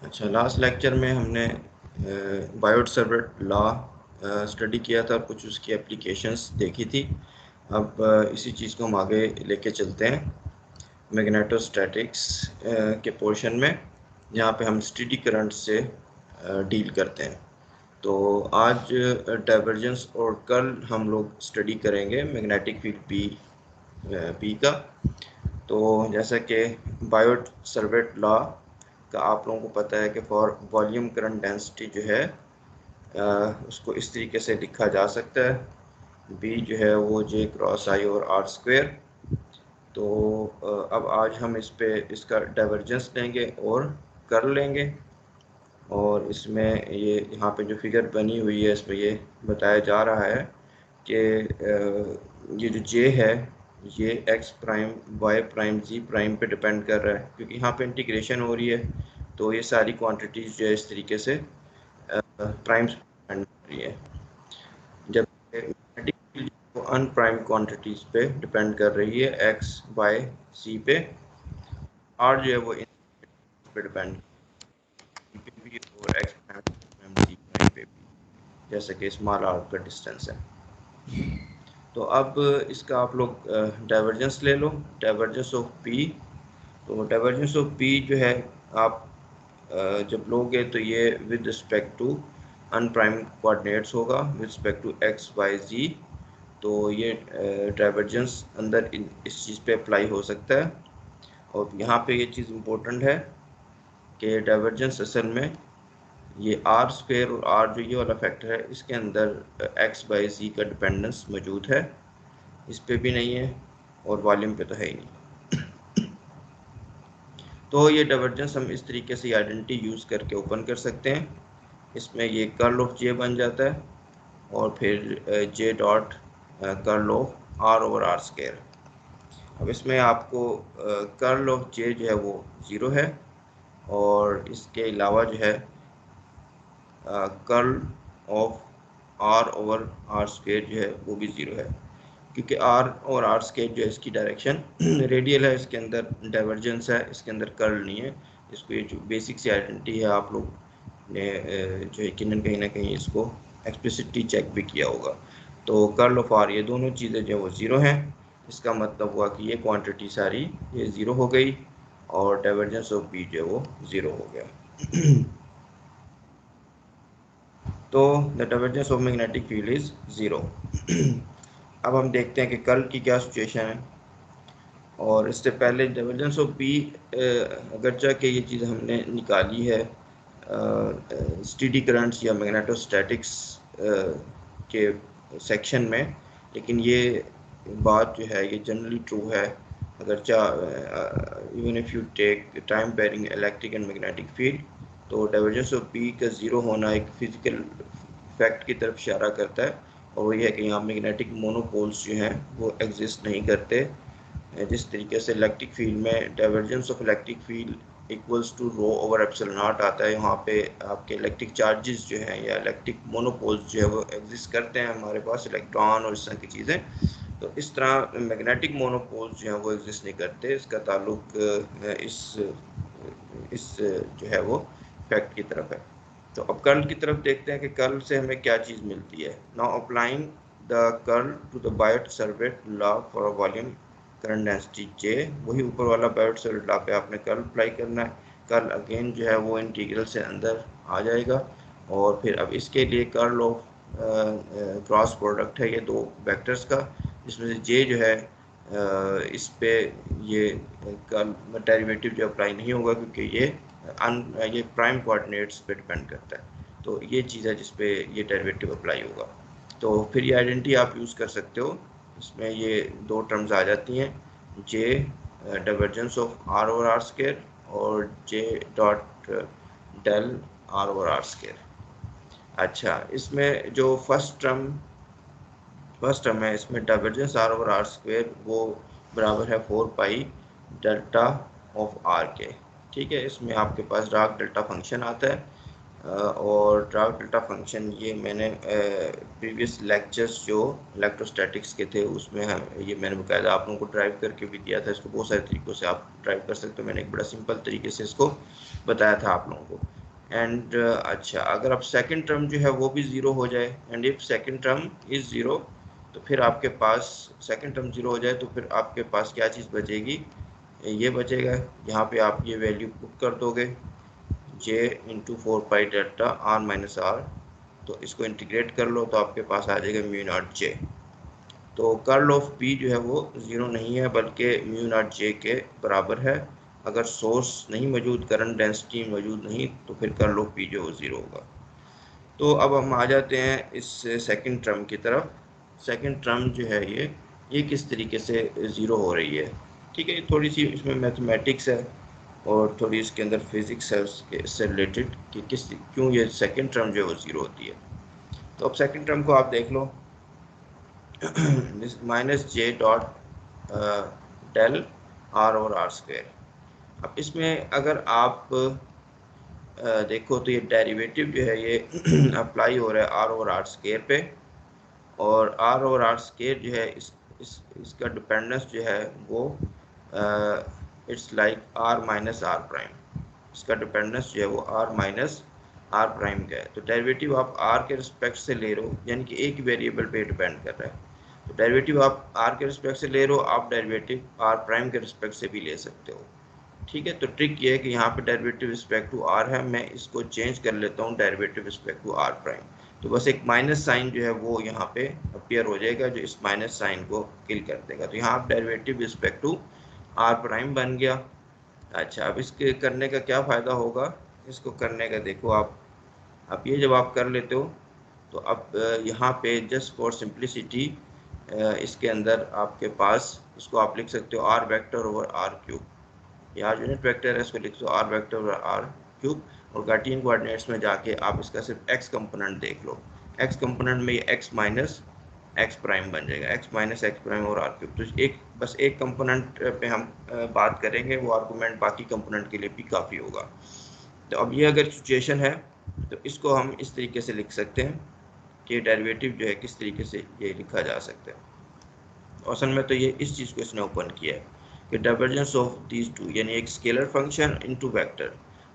अच्छा, last lecture में हमने बायोट सर्वलेट लॉ स्टडी किया था, कुछ उसकी एप्लीकेशंस देखी थी। अब इसी चीज़ को हम आगे लेके चलते हैं मैग्नेटोस्टैटिक्स के पोर्शन में, जहाँ पे हम स्टेडी करंट से डील करते हैं। तो आज डाइवर्जेंस और कर्ल हम लोग स्टडी करेंगे मैग्नेटिक फील्ड पी का। तो जैसा कि बायोट सर्वलेट लॉ का आप लोगों को पता है कि फॉर वॉल्यूम करंट डेंसिटी जो है उसको इस तरीके से लिखा जा सकता है, बी जो है वो जे क्रॉस आई और आर स्क्वेयर। तो अब आज हम इस पे इसका डाइवर्जेंस लेंगे और कर लेंगे। और इसमें ये यहाँ पे जो फिगर बनी हुई है इसमें ये बताया जा रहा है कि ये जो जे है ये एक्स प्राइम वाई प्राइम जी प्राइम पे डिपेंड कर रहा है, क्योंकि यहाँ पे इंटीग्रेशन हो रही है। तो ये सारी क्वांटिटीज़ जो है इस तरीके से प्राइम्स पे डिपेंड कर रही है, जब मैग्नेटिक फील्ड वो अनप्राइम क्वांटिटीज़ पे डिपेंड कर रही है, एक्स वाई सी पे। आर जो है वो इन पे डिपेंड पे भी और एक्स प्राइम सी प्राइम पे भी, जैसे कि स्मॉल आर का डिस्टेंस है। तो अब इसका आप लोग डाइवर्जेंस ले लो, डाइवर्जेंस ऑफ पी। तो डाइवर्जेंस ऑफ पी जो है आप जब लोगे तो ये with respect to unprime coordinates होगा, with respect to X Y Z. तो ये डाइवर्जेंस अंदर इस चीज़ पे अप्लाई हो सकता है। और यहाँ पे ये चीज़ इम्पोर्टेंट है कि डाइवर्जेंस असल में ये आर स्क्वेयर और आर जो ये वाला फैक्टर है इसके अंदर एक्स बाई जी का डिपेंडेंस मौजूद है, इस पे भी नहीं है और वॉल्यूम पे तो है ही नहीं। तो ये डाइवर्जेंस हम इस तरीके से आइडेंटिटी यूज़ करके ओपन कर सकते हैं। इसमें ये कर्ल ऑफ जे बन जाता है और फिर J dot curl of R over R square. अब इसमें आपको कर्ल ऑफ जे जो है वो ज़ीरो है, और इसके अलावा जो है curl of R over R square जो है वो भी ज़ीरो है, क्योंकि आर और आर स्क्वायर जो है इसकी डायरेक्शन रेडियल है, इसके अंदर डाइवर्जेंस है, इसके अंदर कर्ल नहीं है। इसको ये जो बेसिक सी आइडेंटिटी है आप लोग ने जो यकीनन कहीं ना कहीं इसको एक्सप्लिसिटली चेक भी किया होगा। तो कर्ल ऑफ आर ये दोनों चीज़ें जो है वो ज़ीरो हैं, इसका मतलब हुआ कि ये क्वांटिटी सारी ये ज़ीरो हो गई और डाइवर्जेंस ऑफ बी जो है वो ज़ीरो हो गया। तो the divergence of magnetic field is zero. अब हम देखते हैं कि कर्ल की क्या सिचुएशन है। और इससे पहले डाइवर्जेंस ऑफ बी, अगरचा कि ये चीज़ हमने निकाली है स्टेडी करंट्स या मैग्नेटोस्टैटिक्स के सेक्शन में, लेकिन ये बात जो है ये जनरली ट्रू है। अगरचा even if you take time varying electric and magnetic field, तो डाइवर्जेंस ऑफ बी का ज़ीरो होना एक फिजिकल फैक्ट की तरफ इशारा करता है, और वो ये है कि यहाँ मैग्नेटिक मोनोपोल्स जो हैं वो एग्जिस्ट नहीं करते। जिस तरीके से इलेक्ट्रिक फील्ड में divergence of electric field equals to rho over epsilon naught आता है, यहाँ पे आपके इलेक्ट्रिक चार्जेस जो हैं या इलेक्ट्रिक मोनोपोल्स जो है वो एग्जिस्ट करते हैं, हमारे पास इलेक्ट्रॉन और इस तरह की चीज़ें। तो इस तरह मैग्नेटिक मोनोपोल्स जो हैं वो एग्जिस्ट नहीं करते। इसका ताल्लुक इस जो है वो फैक्ट की तरफ है। तो अब कर्ल की तरफ देखते हैं कि कर्ल से हमें क्या चीज़ मिलती है। Now applying the curl to the Biot Savart law for volume current density J, वही ऊपर वाला बायोट सर्वलेट लॉ पे आपने कर्ल अप्लाई करना है। कर्ल अगेन जो है वो इंटीग्रल से अंदर आ जाएगा, और फिर अब इसके लिए कर्ल ऑफ क्रॉस प्रोडक्ट है ये दो वेक्टर्स का, जिसमें से जे जो है इस पे ये कर्ल डेरिवेटिव जो अप्लाई नहीं होगा, क्योंकि ये प्राइम कोऑर्डिनेट्स पे डिपेंड करता है। तो ये चीज़ है जिस पे ये डेरिवेटिव अप्लाई होगा। तो फिर ये आइडेंटिटी आप यूज़ कर सकते हो, इसमें ये दो टर्म्स आ जाती हैं, J divergence of R over R square और J dot del R over R square. अच्छा, इसमें जो फर्स्ट टर्म है इसमें divergence R over R square वो बराबर है 4 पाई डेल्टा ऑफ आर के। ठीक है, इसमें आपके पास डार्क डेल्टा फंक्शन आता है, और ड्राइव डेल्टा फंक्शन ये मैंने प्रीवियस लेक्चर्स जो इलेक्ट्रोस्टैटिक्स के थे उसमें ये मैंने बकायदा आप लोगों को ड्राइव करके भी दिया था। इसको बहुत सारे तरीक़ों से आप ड्राइव कर सकते हो, मैंने एक बड़ा सिंपल तरीके से इसको बताया था आप लोगों को। एंड अच्छा, अगर आप सेकंड टर्म जो है वो भी ज़ीरो हो जाए, and if second term is zero, तो फिर आपके पास सेकंड टर्म ज़ीरो हो जाए तो फिर आपके पास क्या चीज़ बचेगी, ये बचेगा। यहाँ पे आप ये वैल्यू पुट कर दोगे j into 4 pi delta r minus R, तो इसको इंटीग्रेट कर लो तो आपके पास आ जाएगा म्यू नॉट j। तो कर्ल ऑफ p जो है वो ज़ीरो नहीं है बल्कि म्यू नॉट j के बराबर है। अगर सोर्स नहीं मौजूद, करंट डेंसिटी मौजूद नहीं, तो फिर कर्ल ऑफ p जो है ज़ीरो होगा। तो अब हम आ जाते हैं इस सेकंड टर्म की तरफ। सेकंड टर्म जो है ये किस तरीके से ज़ीरो हो रही है। ठीक है, थोड़ी सी इसमें मैथमेटिक्स है और थोड़ी इसके अंदर फिज़िक्स है इससे रिलेटेड कि क्यों ये सेकंड टर्म जो है वो ज़ीरो होती है। तो अब सेकंड टर्म को आप देख लो, minus J dot del R और आर स्क्वायर। अब इसमें अगर आप देखो तो ये डेरिवेटिव जो है ये अप्लाई हो रहा है आर और आर स्क्वायर पे, और आर और आर स्क्वायर जो है इसका डिपेंडेंस जो है वो it's like R minus R prime. इसका डिपेंडेंस जो है वो आर माइनस आर प्राइम का है। तो डेरिवेटिव आप आर के रिस्पेक्ट से ले रहे हो, यानी कि एक वेरिएबल पे डिपेंड कर रहा है। तो डेरिवेटिव आप आर के रिस्पेक्ट से ले रहे हो, आप डेरिवेटिव आर प्राइम के रिस्पेक्ट से भी ले सकते हो। ठीक है, तो ट्रिक ये है कि यहाँ पे डेरिवेटिव रिस्पेक्ट टू आर है, मैं इसको चेंज कर लेता हूँ derivative respect to R prime. तो बस एक माइनस साइन जो है वो यहाँ पे अपीयर हो जाएगा जो इस माइनस साइन को किल कर देगा। तो यहाँ derivative respect to R prime बन गया। अच्छा, अब इसके करने का क्या फ़ायदा होगा, इसको करने का देखो आप, अब ये जब आप कर लेते हो तो अब यहाँ पे जस्ट फॉर सिंप्लिसिटी इसके अंदर आपके पास इसको आप लिख सकते हो R vector over R cube. यहाँ यूनिट वेक्टर है, इसको लिख दो R vector over R cube, और कार्टेशियन कोऑर्डिनेट्स में जाके आप इसका सिर्फ एक्स कंपोनेंट देख लो। एक्स कंपोनेंट में ये एक्स माइनस एक्स प्राइम बन जाएगा, एक्स माइनस एक्स प्राइम और आर क्यूब। तो बस एक कंपोनेंट पे हम बात करेंगे, वो आर्गूमेंट बाकी कंपोनेंट के लिए भी काफ़ी होगा। तो अब ये अगर सिचुएशन है तो इसको हम इस तरीके से लिख सकते हैं कि डेरिवेटिव जो है किस तरीके से ये लिखा जा सकता है। असल में तो ये इस चीज़ को इसने ओपन किया है कि डाइवर्जेंस ऑफ दीज टू, यानी एक scalar function into vector,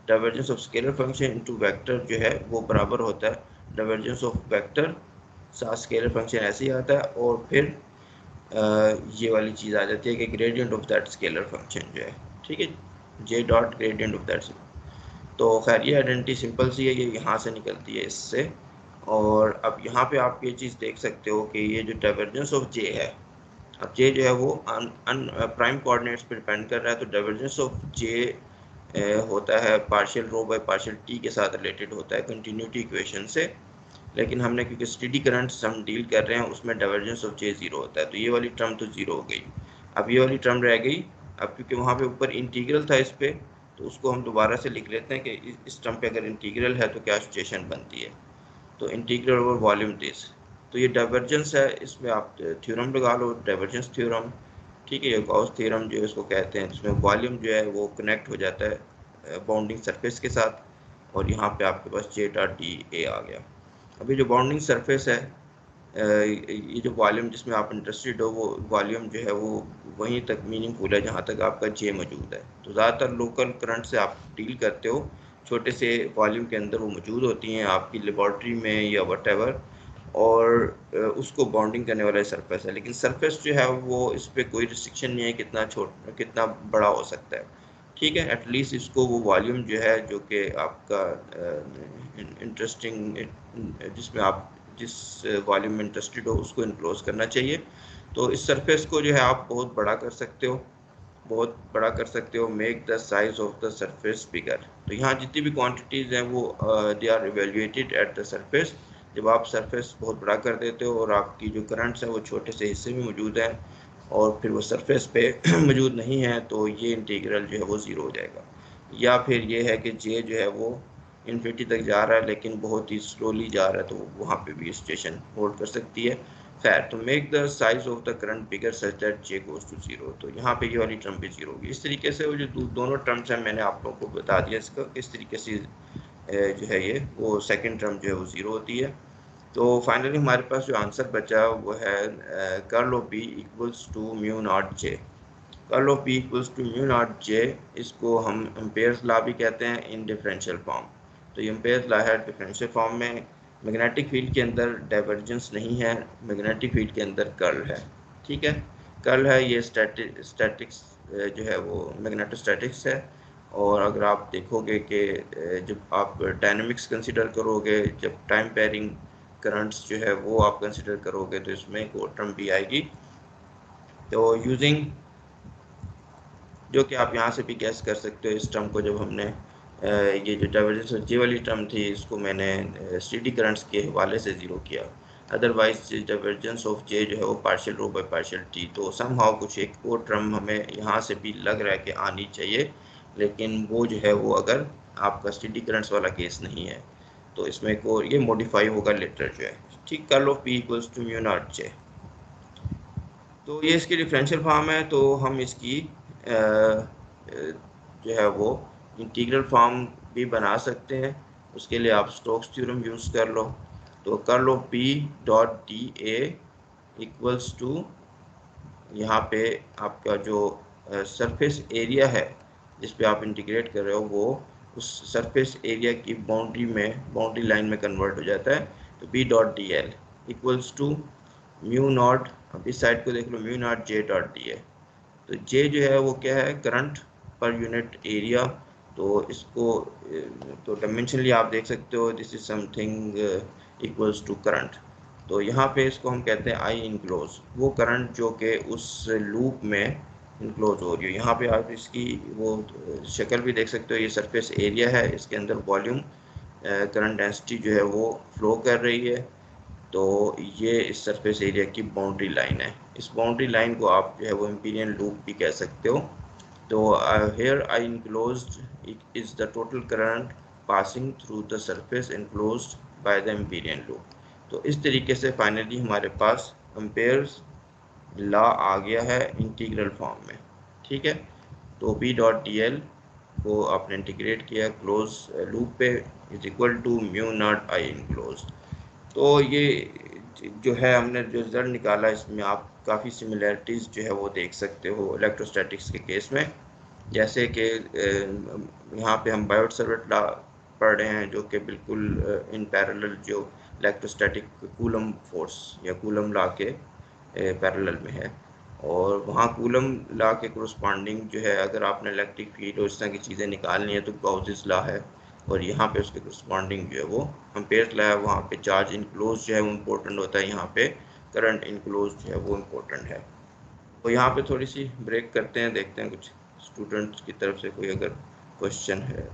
divergence of scalar function into vector जो है वो बराबर होता है डाइवर्जेंस ऑफ वेक्टर साथ स्केलर फंक्शन ऐसे ही आता है, और फिर ये वाली चीज़ आ जाती है कि gradient of that scalar function जो है, ठीक है, J dot gradient of that. तो खैर ये आइडेंटिटी सिंपल सी है, ये यहाँ से निकलती है इससे। और अब यहाँ पे आप ये चीज़ देख सकते हो कि ये जो डाइवर्जेंस ऑफ जे है, अब जे जो है वो प्राइम कोऑर्डिनेट्स पर डिपेंड कर रहा है, तो डाइवर्जेंस ऑफ जे होता है partial rho by partial T के साथ रिलेटेड होता है कंटिन्यूटी इक्वेशन से। लेकिन हमने क्योंकि स्टेडी करंट हम डील कर रहे हैं उसमें डाइवर्जेंस ऑफ जे ज़ीरो होता है, तो ये वाली टर्म तो ज़ीरो हो गई। अब ये वाली टर्म रह गई, अब क्योंकि वहाँ पे ऊपर इंटीग्रल था इस पर, तो उसको हम दोबारा से लिख लेते हैं कि इस टर्म पे अगर इंटीग्रल है तो क्या सिचुएशन बनती है। तो इंटीग्रल ओवर वॉल्यूम दिस, तो ये डाइवर्जेंस है, इसमें आप थ्योरम लगा लो, डाइवर्जेंस थ्योरम। ठीक है, ये गॉस थ्योरम जो है इसको कहते हैं, जिसमें वॉल्यूम जो है वो कनेक्ट हो जाता है बाउंडिंग सरफेस के साथ, और यहाँ पे आपके पास जे डॉट डी ए आ गया। अभी जो बाउंडिंग सरफेस है, ये जो वॉल्यूम जिसमें आप इंटरेस्टेड हो, वो वॉल्यूम जो है वो वहीं तक मीनिंगफुल है जहाँ तक आपका जे मौजूद है। तो ज़्यादातर लोकल करंट से आप डील करते हो, छोटे से वॉल्यूम के अंदर वो मौजूद होती हैं आपकी लेबॉर्ट्री में या वटेवर, और उसको बाउंडिंग करने वाला सरफेस है। लेकिन सरफेस जो है वो इस पर कोई रिस्ट्रिक्शन नहीं है कितना बड़ा हो सकता है। ठीक है, एटलीस्ट इसको वो वॉल्यूम जो है जो कि आपका इंटरेस्टिंग, जिसमें आप जिस वॉल्यूम में इंटरेस्टेड हो उसको इनक्लोज करना चाहिए। तो इस सरफेस को जो है आप बहुत बड़ा कर सकते हो, बहुत बड़ा कर सकते हो, make the size of the surface bigger. तो यहाँ जितनी भी क्वांटिटीज़ हैं वो they are evaluated at the surface. जब आप सरफेस बहुत बड़ा कर देते हो और आपकी जो करंट्स हैं वो छोटे से हिस्से में मौजूद हैं और फिर वो सरफेस पे मौजूद नहीं है, तो ये इंटीग्रल जो है वो ज़ीरो हो जाएगा। या फिर ये है कि जे जो है वो इन्फिनिटी तक जा रहा है लेकिन बहुत ही स्लोली जा रहा है, तो वहाँ पे भी स्टेशन होल्ड कर सकती है। खैर, तो make the size of the current bigger such that J goes to zero, तो यहाँ पे ये वाली टर्म भी जीरो होगी। इस तरीके से वो जो दोनों टर्म्स हैं मैंने आप लोगों को बता दिया इसका किस तरीके से जो है ये वो सेकंड टर्म जो है वो 0 होती है। तो फाइनली हमारे पास जो आंसर बचा वो है curl of B equals to mu naught J. Curl of B equals to mu naught J, इसको हम एम्पेयर्स लॉ भी कहते हैं इन डिफरेंशियल फॉर्म। तो ये एम्पेयर्स लॉ है डिफरेंशियल फॉर्म में। मैग्नेटिक फील्ड के अंदर डाइवर्जेंस नहीं है, मैग्नेटिक फील्ड के अंदर कर्ल है। ठीक है, कर्ल है, ये स्टैटिक्स जो है वो मैग्नेटोस्टैटिक्स है। और अगर आप देखोगे कि जब आप डायनेमिक्स कंसिडर करोगे, जब टाइम पेयरिंग करंट्स जो है वो आप कंसिडर करोगे, तो इसमें एक और टर्म भी आएगी। तो यूजिंग, जो कि आप यहाँ से भी गैस कर सकते हो, इस टर्म को जब हमने ये जो डाइवर्जेंस ऑफ जे वाली टर्म थी, इसको मैंने स्टेडी करंट्स के हवाले से ज़ीरो किया। अदरवाइज डाइवर्जेंस ऑफ जे जो है वो partial rho by partial T. तो समहाउ कुछ एक और टर्म हमें यहाँ से भी लग रहा है कि आनी चाहिए, लेकिन वो जो है वो अगर आपका स्टेडी करंट्स वाला केस नहीं है, तो इसमें एक और ये मॉडिफाई होगा लेटर जो है। ठीक, curl of P equals to mu naught J. तो ये इसकी डिफरेंशियल फॉर्म है। तो हम इसकी जो है वो इंटीग्रल फॉर्म भी बना सकते हैं। उसके लिए आप स्टोक्स थ्योरम यूज़ कर लो। तो curl of B dot D A equals to, यहाँ पे आपका जो सरफेस एरिया है जिस पे आप इंटीग्रेट कर रहे हो, वो उस सरफेस एरिया की बाउंड्री लाइन में कन्वर्ट हो जाता है। तो B dot D L equals to mu naught, अब इस साइड को देख लो, mu naught J dot D A. तो जे जो है वो क्या है, करंट पर यूनिट एरिया। तो इसको तो डायमेंशनली आप देख सकते हो, this is something equals to current. तो यहाँ पे इसको हम कहते हैं आई इनक्लोज, वो करंट जो कि उस लूप में इनक्लोज हो रही है। यहाँ पे आप इसकी वो शक्ल भी देख सकते हो, ये सरफेस एरिया है, इसके अंदर वॉल्यूम करंट डेंसिटी जो है वो फ्लो कर रही है। तो ये इस सरफेस एरिया की बाउंड्री लाइन है। इस बाउंड्री लाइन को आप जो है वो एम्पीरियन लूप भी कह सकते हो। तो here I enclosed is the total current passing through the surface enclosed by the Amperian loop. तो इस तरीके से फाइनली हमारे पास एम्पेयर्स लॉ आ गया है इंटीग्रल फॉर्म में। ठीक है, तो बी डॉट डी एल को आपने इंटीग्रेट किया क्लोज लूप पे, is equal to mu naught I enclosed. तो ये जो है हमने जो रिजल्ट निकाला, इसमें आप काफ़ी सिमिलैरिटीज़ जो है वो देख सकते हो इलेक्ट्रोस्टैटिक्स के केस में। जैसे कि यहाँ पे हम बायोट सर्वेट लॉ पढ़ रहे हैं, जो कि बिल्कुल इन पैरेलल जो इलेक्ट्रोस्टैटिक कूलम फोर्स या कूलम लॉ के पैरेलल में है। और वहाँ कूलम लॉ के कोरस्पॉन्डिंग जो है, अगर आपने इलेक्ट्रिक फील्ड और इस तरह की चीज़ें निकालनी है, तो गाउसेस लॉ है। और यहाँ पे उसके कोरस्पॉन्डिंग जो है वो एम्पेयर्स लॉ है। वहाँ पे चार्ज इनक्लोज जो है वो इम्पोर्टेंट होता है, यहाँ पे करंट इनक्लोज जो है वो इम्पोर्टेंट है। तो यहाँ पे थोड़ी सी ब्रेक करते हैं, देखते हैं कुछ स्टूडेंट्स की तरफ से कोई अगर क्वेश्चन है।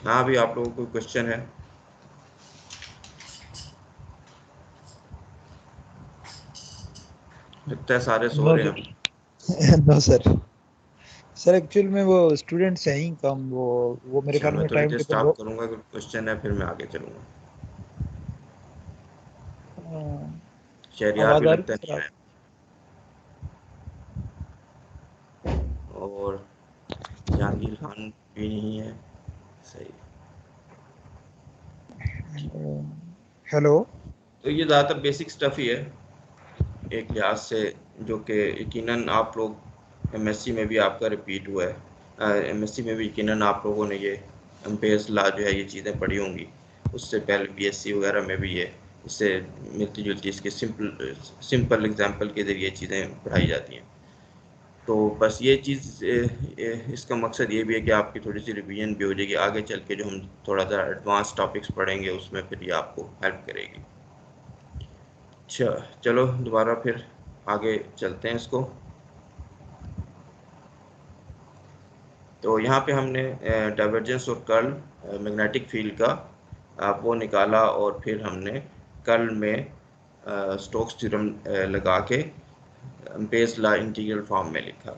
हाँ, अभी आप लोगों को कोई क्वेश्चन है? लगता है सारे सो नो रहे सर। हैं। No sir. सर एक्चुअल में वो स्टूडेंट्स हैं ही कम, वो मेरे अच्छा, ख्याल मैं में थोड़ी टाइम देर टेबल स्टॉप वो करूँगा, अगर क्वेश्चन है फिर मैं आगे चलूँगा। शहरियार भी आवाज आ रही लगता है है सर नहीं आप? आया, और जहांगीर खान भी नहीं है। सही, ठीक। हेलो। तो ये ज़्यादातर बेसिक स्टफ ही है एक लिहाज से, जो कि यकीनन आप लोग एमएससी में भी आपका रिपीट हुआ है। एमएससी में भी यकीनन आप लोगों ने ये एम्पेयर्स लॉ जो है ये चीज़ें पढ़ी होंगी। उससे पहले बीएससी वगैरह में भी ये इससे मिलती जुलती इसके सिंपल एग्जांपल के ज़रिए चीज़ें पढ़ाई जाती हैं। तो बस ये चीज़ इसका मकसद ये भी है कि आपकी थोड़ी सी रिवीजन भी हो जाएगी, आगे चल के जो हम थोड़ा सा एडवांस टॉपिक्स पढ़ेंगे उसमें फिर ये आपको हेल्प करेगी। अच्छा, चलो दोबारा फिर आगे चलते हैं इसको। तो यहाँ पे हमने डाइवर्जेंस और कर्ल मैग्नेटिक फील्ड का वो निकाला, और फिर हमने कर्ल में स्टोक्स थ्योरम लगा के एम्पेयर्स लॉ इंटीग्रल फॉर्म में लिखा।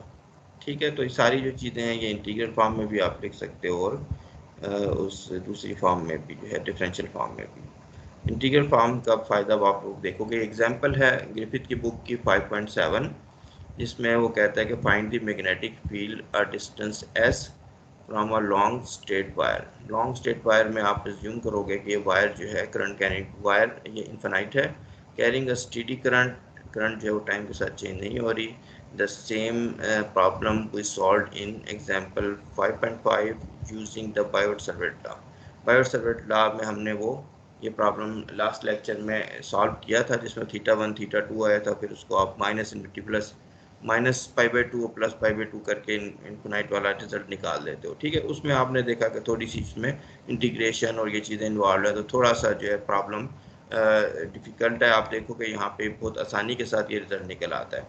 ठीक है, तो ये सारी जो चीज़ें हैं ये इंटीग्रल फॉर्म में भी आप लिख सकते हो, और उस दूसरी फॉर्म में भी जो है डिफरेंशियल फॉर्म में भी। इंटीग्रल फॉर्म का फ़ायदा आप लोग देखोगे, एग्जाम्पल है ग्रिफिथ की बुक की 5.7, जिसमें वो कहता है कि find the magnetic field a distance S from a long straight wire. Long straight wire में आप एज्यूम करोगे कि ये वायर जो है करंट कैरिंग वायर ये इन्फिनाइट है, carrying a steady current, current जो है वो टाइम के साथ चेंज नहीं हो रही। The same problem we solve in example 5.5 using the Biot Savart law. Biot Savart law में हमने वो ये प्रॉब्लम लास्ट लेक्चर में सॉल्व किया था, जिसमें θ1 θ2 आया था, फिर उसको आप minus infinity plus minus π/2 plus π/2 करके इनफिनाइट वाला रिजल्ट निकाल देते हो। ठीक है, उसमें आपने देखा कि थोड़ी सी इसमें इंटीग्रेशन और ये चीज़ें इन्वॉल्व है, तो थोड़ा सा जो है प्रॉब्लम डिफ़िकल्ट है। आप देखो कि यहाँ पे बहुत आसानी के साथ ये रिजल्ट निकल आता है।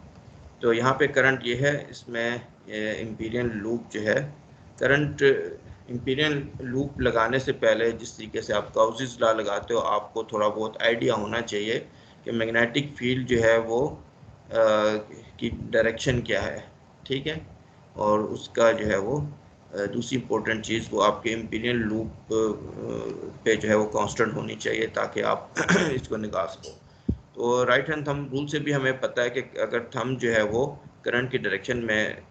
तो यहाँ पे करंट ये है, इसमें इम्पीरियल लूप जो है, करंट इम्पीरियल लूप लगाने से पहले जिस तरीके से आप गाउसी's लॉ लगाते हो, आपको थोड़ा बहुत आइडिया होना चाहिए कि मैग्नेटिक फील्ड जो है वो की डायरेक्शन क्या है। ठीक है, और उसका जो है वो दूसरी इम्पोर्टेंट चीज़ वो आपके इम्पीरियल लूप पे जो है वो कांस्टेंट होनी चाहिए, ताकि आप इसको निकाल सको। तो राइट हैंड थंब रूल से भी हमें पता है कि अगर थंब जो है वो करंट की डायरेक्शन में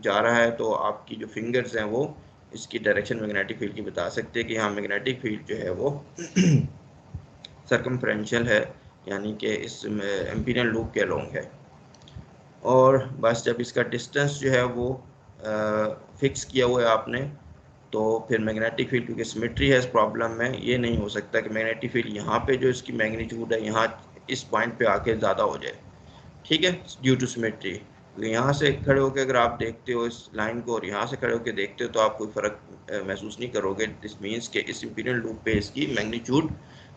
जा रहा है, तो आपकी जो फिंगर्स हैं वो इसकी डायरेक्शन मैग्नेटिक फील्ड की बता सकते हैं कि हाँ मैग्नेटिक फील्ड जो है वो सर्कमफ्रेंशियल है, यानी कि इस एम्पीरियल लूप के अलोंग है। और बस जब इसका डिस्टेंस जो है वो फिक्स किया हुआ है आपने, तो फिर मैग्नेटिक फील्ड, क्योंकि सिमेट्री है इस प्रॉब्लम में, ये नहीं हो सकता कि मैग्नेटिक फील्ड यहाँ पे जो इसकी मैग्नीट्यूड है यहाँ इस पॉइंट पे आके ज़्यादा हो जाए। ठीक है, ड्यू टू सिमेट्री। तो यहाँ से खड़े होकर अगर आप देखते हो इस लाइन को और यहाँ से खड़े होकर देखते हो, तो आप कोई फ़र्क महसूस नहीं करोगे। दिस मीन्स के इस इम्पीरियल लूप पे इसकी मैग्नीट्यूड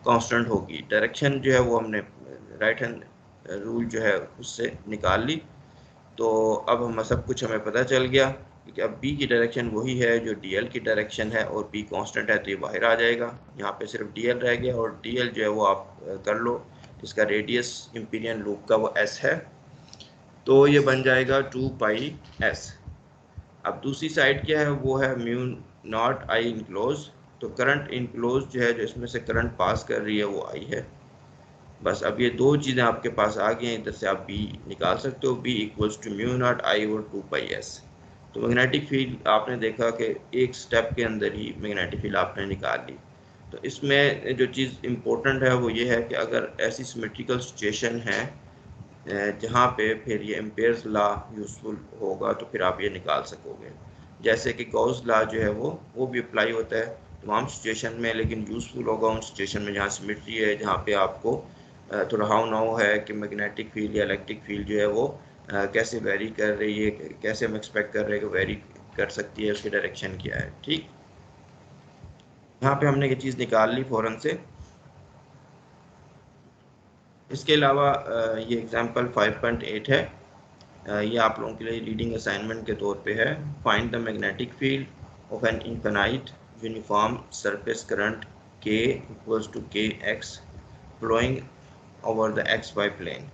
कांस्टेंट होगी। डायरेक्शन जो है वो हमने राइट हैंड रूल जो है उससे निकाल ली। तो अब हम सब कुछ हमें पता चल गया कि अब बी की डायरेक्शन वही है जो डी एल की डायरेक्शन है, और बी कांस्टेंट है तो ये बाहर आ जाएगा। यहाँ पे सिर्फ डी एल रह गया, और डी एल जो है वो आप कर लो, इसका रेडियस इम्पीरियल लूप का वो एस है, तो ये बन जाएगा 2πs। अब दूसरी साइड क्या है, वो है म्यू नॉट आई इनक्लोज। तो करंट इनक्लोज जो है, जो इसमें से करंट पास कर रही है वो आई है। बस अब ये दो चीज़ें आपके पास आ गई हैं, इधर से आप बी निकाल सकते हो, B equals to mu naught I और 2πs। तो मैग्नेटिक फील्ड आपने देखा कि एक स्टेप के अंदर ही मैग्नेटिक फील्ड आपने निकाल ली। तो इसमें जो चीज़ इम्पोर्टेंट है वो ये है कि अगर ऐसी सिमेट्रिकल सिचुएशन है जहाँ पे फिर ये एम्पेयर्स लॉ यूज़फुल होगा, तो फिर आप ये निकाल सकोगे। जैसे कि गॉस लॉ जो है वो भी अप्लाई होता है तमाम सिचुएशन में, लेकिन यूज़फुल होगा उन सिचुएशन में जहाँ सिमेट्री है, जहाँ पे आपको थोड़ा हाउ नाउ है कि मैग्नेटिक फील्ड या इलेक्ट्रिक फील्ड जो है वो कैसे वेरी कर रही है, कैसे हम एक्सपेक्ट कर रहे हैं कि वेरी कर सकती है, उसकी डायरेक्शन क्या है। ठीक, यहाँ पे हमने ये चीज़ निकाल ली फ़ौरन से। इसके अलावा ये एग्जांपल 5.8 है, ये आप लोगों के लिए रीडिंग असाइनमेंट के तौर पे है। Find the magnetic field of an infinite uniform surface current K equals to Kx flowing over the XY plane.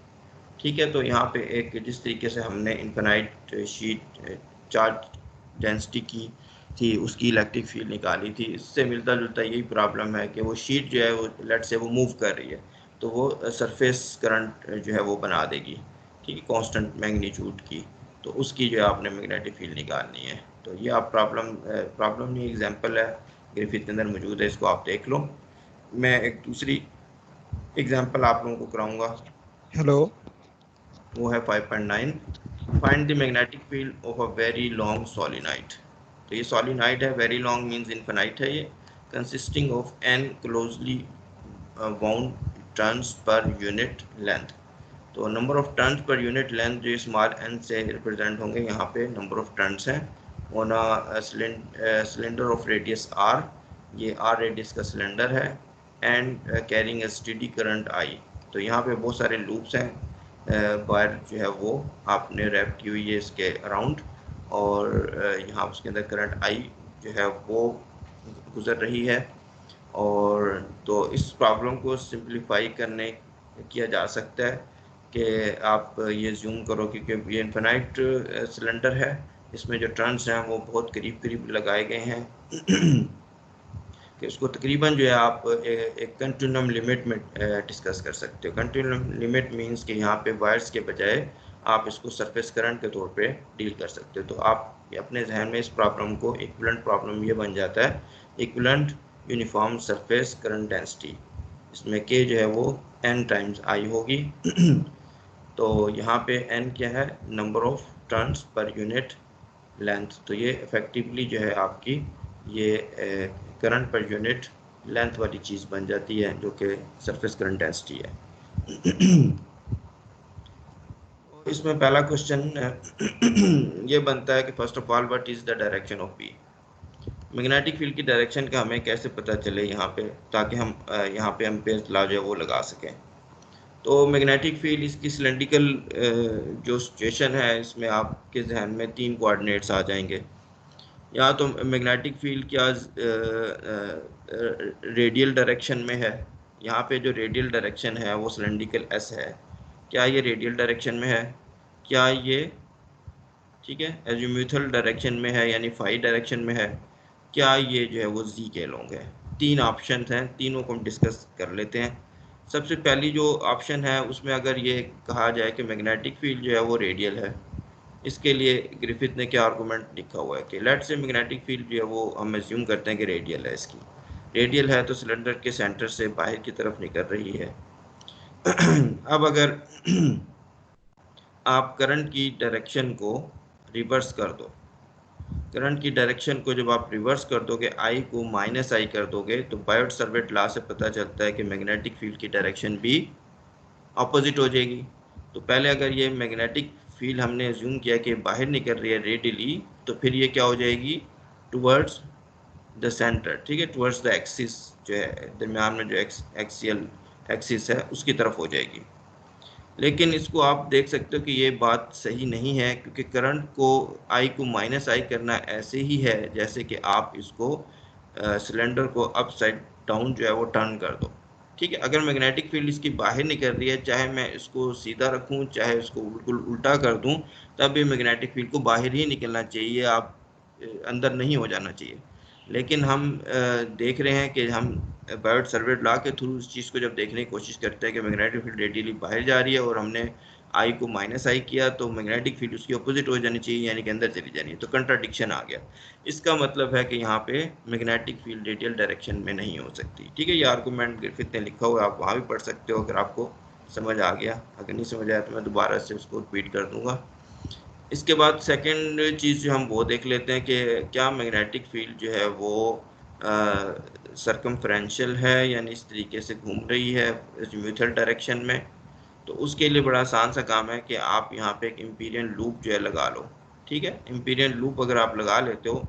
ठीक है, तो यहाँ पे एक जिस तरीके से हमने इनफाइनाइट शीट चार्ज डेंसिटी की थी, उसकी इलेक्ट्रिक फील्ड निकाली थी, इससे मिलता जुलता यही प्रॉब्लम है कि वो शीट जो है वो लेट से वो मूव कर रही है, तो वो सरफेस करंट जो है वो बना देगी। ठीक है, कांस्टेंट मैग्नीट्यूड की, तो उसकी जो है आपने मैग्नेटिक फील्ड निकालनी है। तो ये आप प्रॉब्लम नहीं, एग्जांपल है, ग्रिफिथ के अंदर मौजूद है, इसको आप देख लो। मैं एक दूसरी एग्जांपल आप लोगों को कराऊंगा, हेलो। वो है 5.9। Find the magnetic field of a very long solenoid. तो ये सोलिनॉइड है, वेरी लॉन्ग मींस इनफिनाइट है ये, consisting of n closely bound turns per unit length. तो number of turns per unit length जो स्मॉल n से represent होंगे, यहाँ पे नंबर ऑफ टर्न्स हैं on a cylinder of radius r, ये r रेडियस का सिलेंडर है, and carrying a steady current I। तो यहाँ पे बहुत सारे लूप्स हैं, वायर जो है वो आपने रैप की हुई है इसके अराउंड, और यहाँ उसके अंदर करंट I जो है वो गुजर रही है। और तो इस प्रॉब्लम को सिंप्लीफाई करने किया जा सकता है कि आप ये जूम करो, क्योंकि ये इन्फिनाइट सिलेंडर है, इसमें जो टर्न्स हैं वो बहुत करीब करीब लगाए गए हैं कि उसको तकरीबन जो है आप एक कंटिन्यूम लिमिट में डिस्कस कर सकते हो। कंटिन्यूम लिमिट मींस कि यहाँ पे वायर्स के बजाय आप इसको सरफेस करंट के तौर पे डील कर सकते हो। तो आप अपने जहन में इस प्रॉब्लम को इक्विवेलेंट प्रॉब्लम ये बन जाता है, equivalent uniform surface current density, इसमें के जो है वो n टाइम्स आई होगी। तो यहाँ पे n क्या है, number of turns per unit length. तो ये इफेक्टिवली जो है आपकी ये करंट पर यूनिट लेंथ वाली चीज़ बन जाती है, जो कि सरफेस करंट डेंसिटी है। इसमें पहला क्वेश्चन ये बनता है कि first of all what is the direction of B. Magnetic field की डायरेक्शन का हमें कैसे पता चले यहाँ पे, ताकि हम यहाँ पे एम्पेयर लॉ जो है वो लगा सकें। तो मैग्नेटिक फील्ड इसकी सिलेंड्रिकल जो सिचुएशन है, इसमें आपके जहन में 3 कोऑर्डिनेट्स आ जाएंगे। या तो मैग्नेटिक फील्ड क्या रेडियल डायरेक्शन में है, यहाँ पे जो रेडियल डायरेक्शन है वो सिलेंड्रिकल एस है, क्या ये रेडियल डायरेक्शन में है, क्या ये ठीक है एजीम्यूथल डायरेक्शन में है यानी फाई डायरेक्शन में है, क्या ये जो है वो जी के लॉन्ग है। 3 ऑप्शन हैं, तीनों को हम डिस्कस कर लेते हैं। सबसे पहली जो ऑप्शन है उसमें अगर ये कहा जाए कि मैग्नेटिक फील्ड जो है वो रेडियल है, इसके लिए ग्रिफिथ ने क्या आर्गूमेंट लिखा हुआ है कि लेट से मैग्नेटिक फील्ड जो है वो हम एज्यूम करते हैं कि रेडियल है। इसकी रेडियल है तो सिलेंडर के सेंटर से बाहर की तरफ निकल रही है। अब अगर आप करंट की डायरेक्शन को रिवर्स कर दो, करंट की डायरेक्शन को जब आप रिवर्स कर दोगे, आई को माइनस आई कर दोगे, तो बायोट-सावर्त लॉ से पता चलता है कि मैग्नेटिक फील्ड की डायरेक्शन भी ऑपोजिट हो जाएगी। तो पहले अगर ये मैग्नेटिक फील्ड हमने एज्यूम किया कि बाहर निकल रही है रेडियली, तो फिर ये क्या हो जाएगी, टुवर्ड्स द सेंटर, ठीक है, टुवर्ड्स द एक्सिस, जो है दरमियान में जो एक्सियल एक्सिस है उसकी तरफ हो जाएगी। लेकिन इसको आप देख सकते हो कि ये बात सही नहीं है, क्योंकि करंट को आई को माइनस आई करना ऐसे ही है जैसे कि आप इसको सिलेंडर को अप साइड डाउन जो है वो टर्न कर दो। ठीक है, अगर मैग्नेटिक फील्ड इसकी बाहर निकल रही है, चाहे मैं इसको सीधा रखूं चाहे इसको बिल्कुल उल्टा कर दूं, तब भी मैग्नेटिक फील्ड को बाहर ही निकलना चाहिए, आप अंदर नहीं हो जाना चाहिए। लेकिन हम देख रहे हैं कि हम बायोट-सावर्त लॉ के थ्रू इस चीज़ को जब देखने की कोशिश करते हैं कि मैग्नेटिक फील्ड रेडियली बाहर जा रही है और हमने आई को माइनस आई किया, तो मैग्नेटिक फील्ड उसकी अपोजिट हो जानी चाहिए यानी कि अंदर चली जानी है, तो कंट्राडिक्शन आ गया। इसका मतलब है कि यहाँ पे मैग्नेटिक फील्ड रेडियल डायरेक्शन में नहीं हो सकती। ठीक है, ये आर्गूमेंट ग्रिफिथ ने लिखा हुआ है, आप वहाँ भी पढ़ सकते हो अगर आपको समझ आ गया। अगर नहीं समझ आया तो मैं दोबारा से उसको रिपीट कर दूँगा। इसके बाद सेकंड चीज़ जो हम वो देख लेते हैं कि क्या मैग्नेटिक फील्ड जो है वो सर्कमफ्रेंशियल है, यानी इस तरीके से घूम रही है एजीम्यूथल डायरेक्शन में। तो उसके लिए बड़ा आसान सा काम है कि आप यहाँ पे एक इम्पीरियल लूप जो है लगा लो। ठीक है, इम्पीरियल लूप अगर आप लगा लेते हो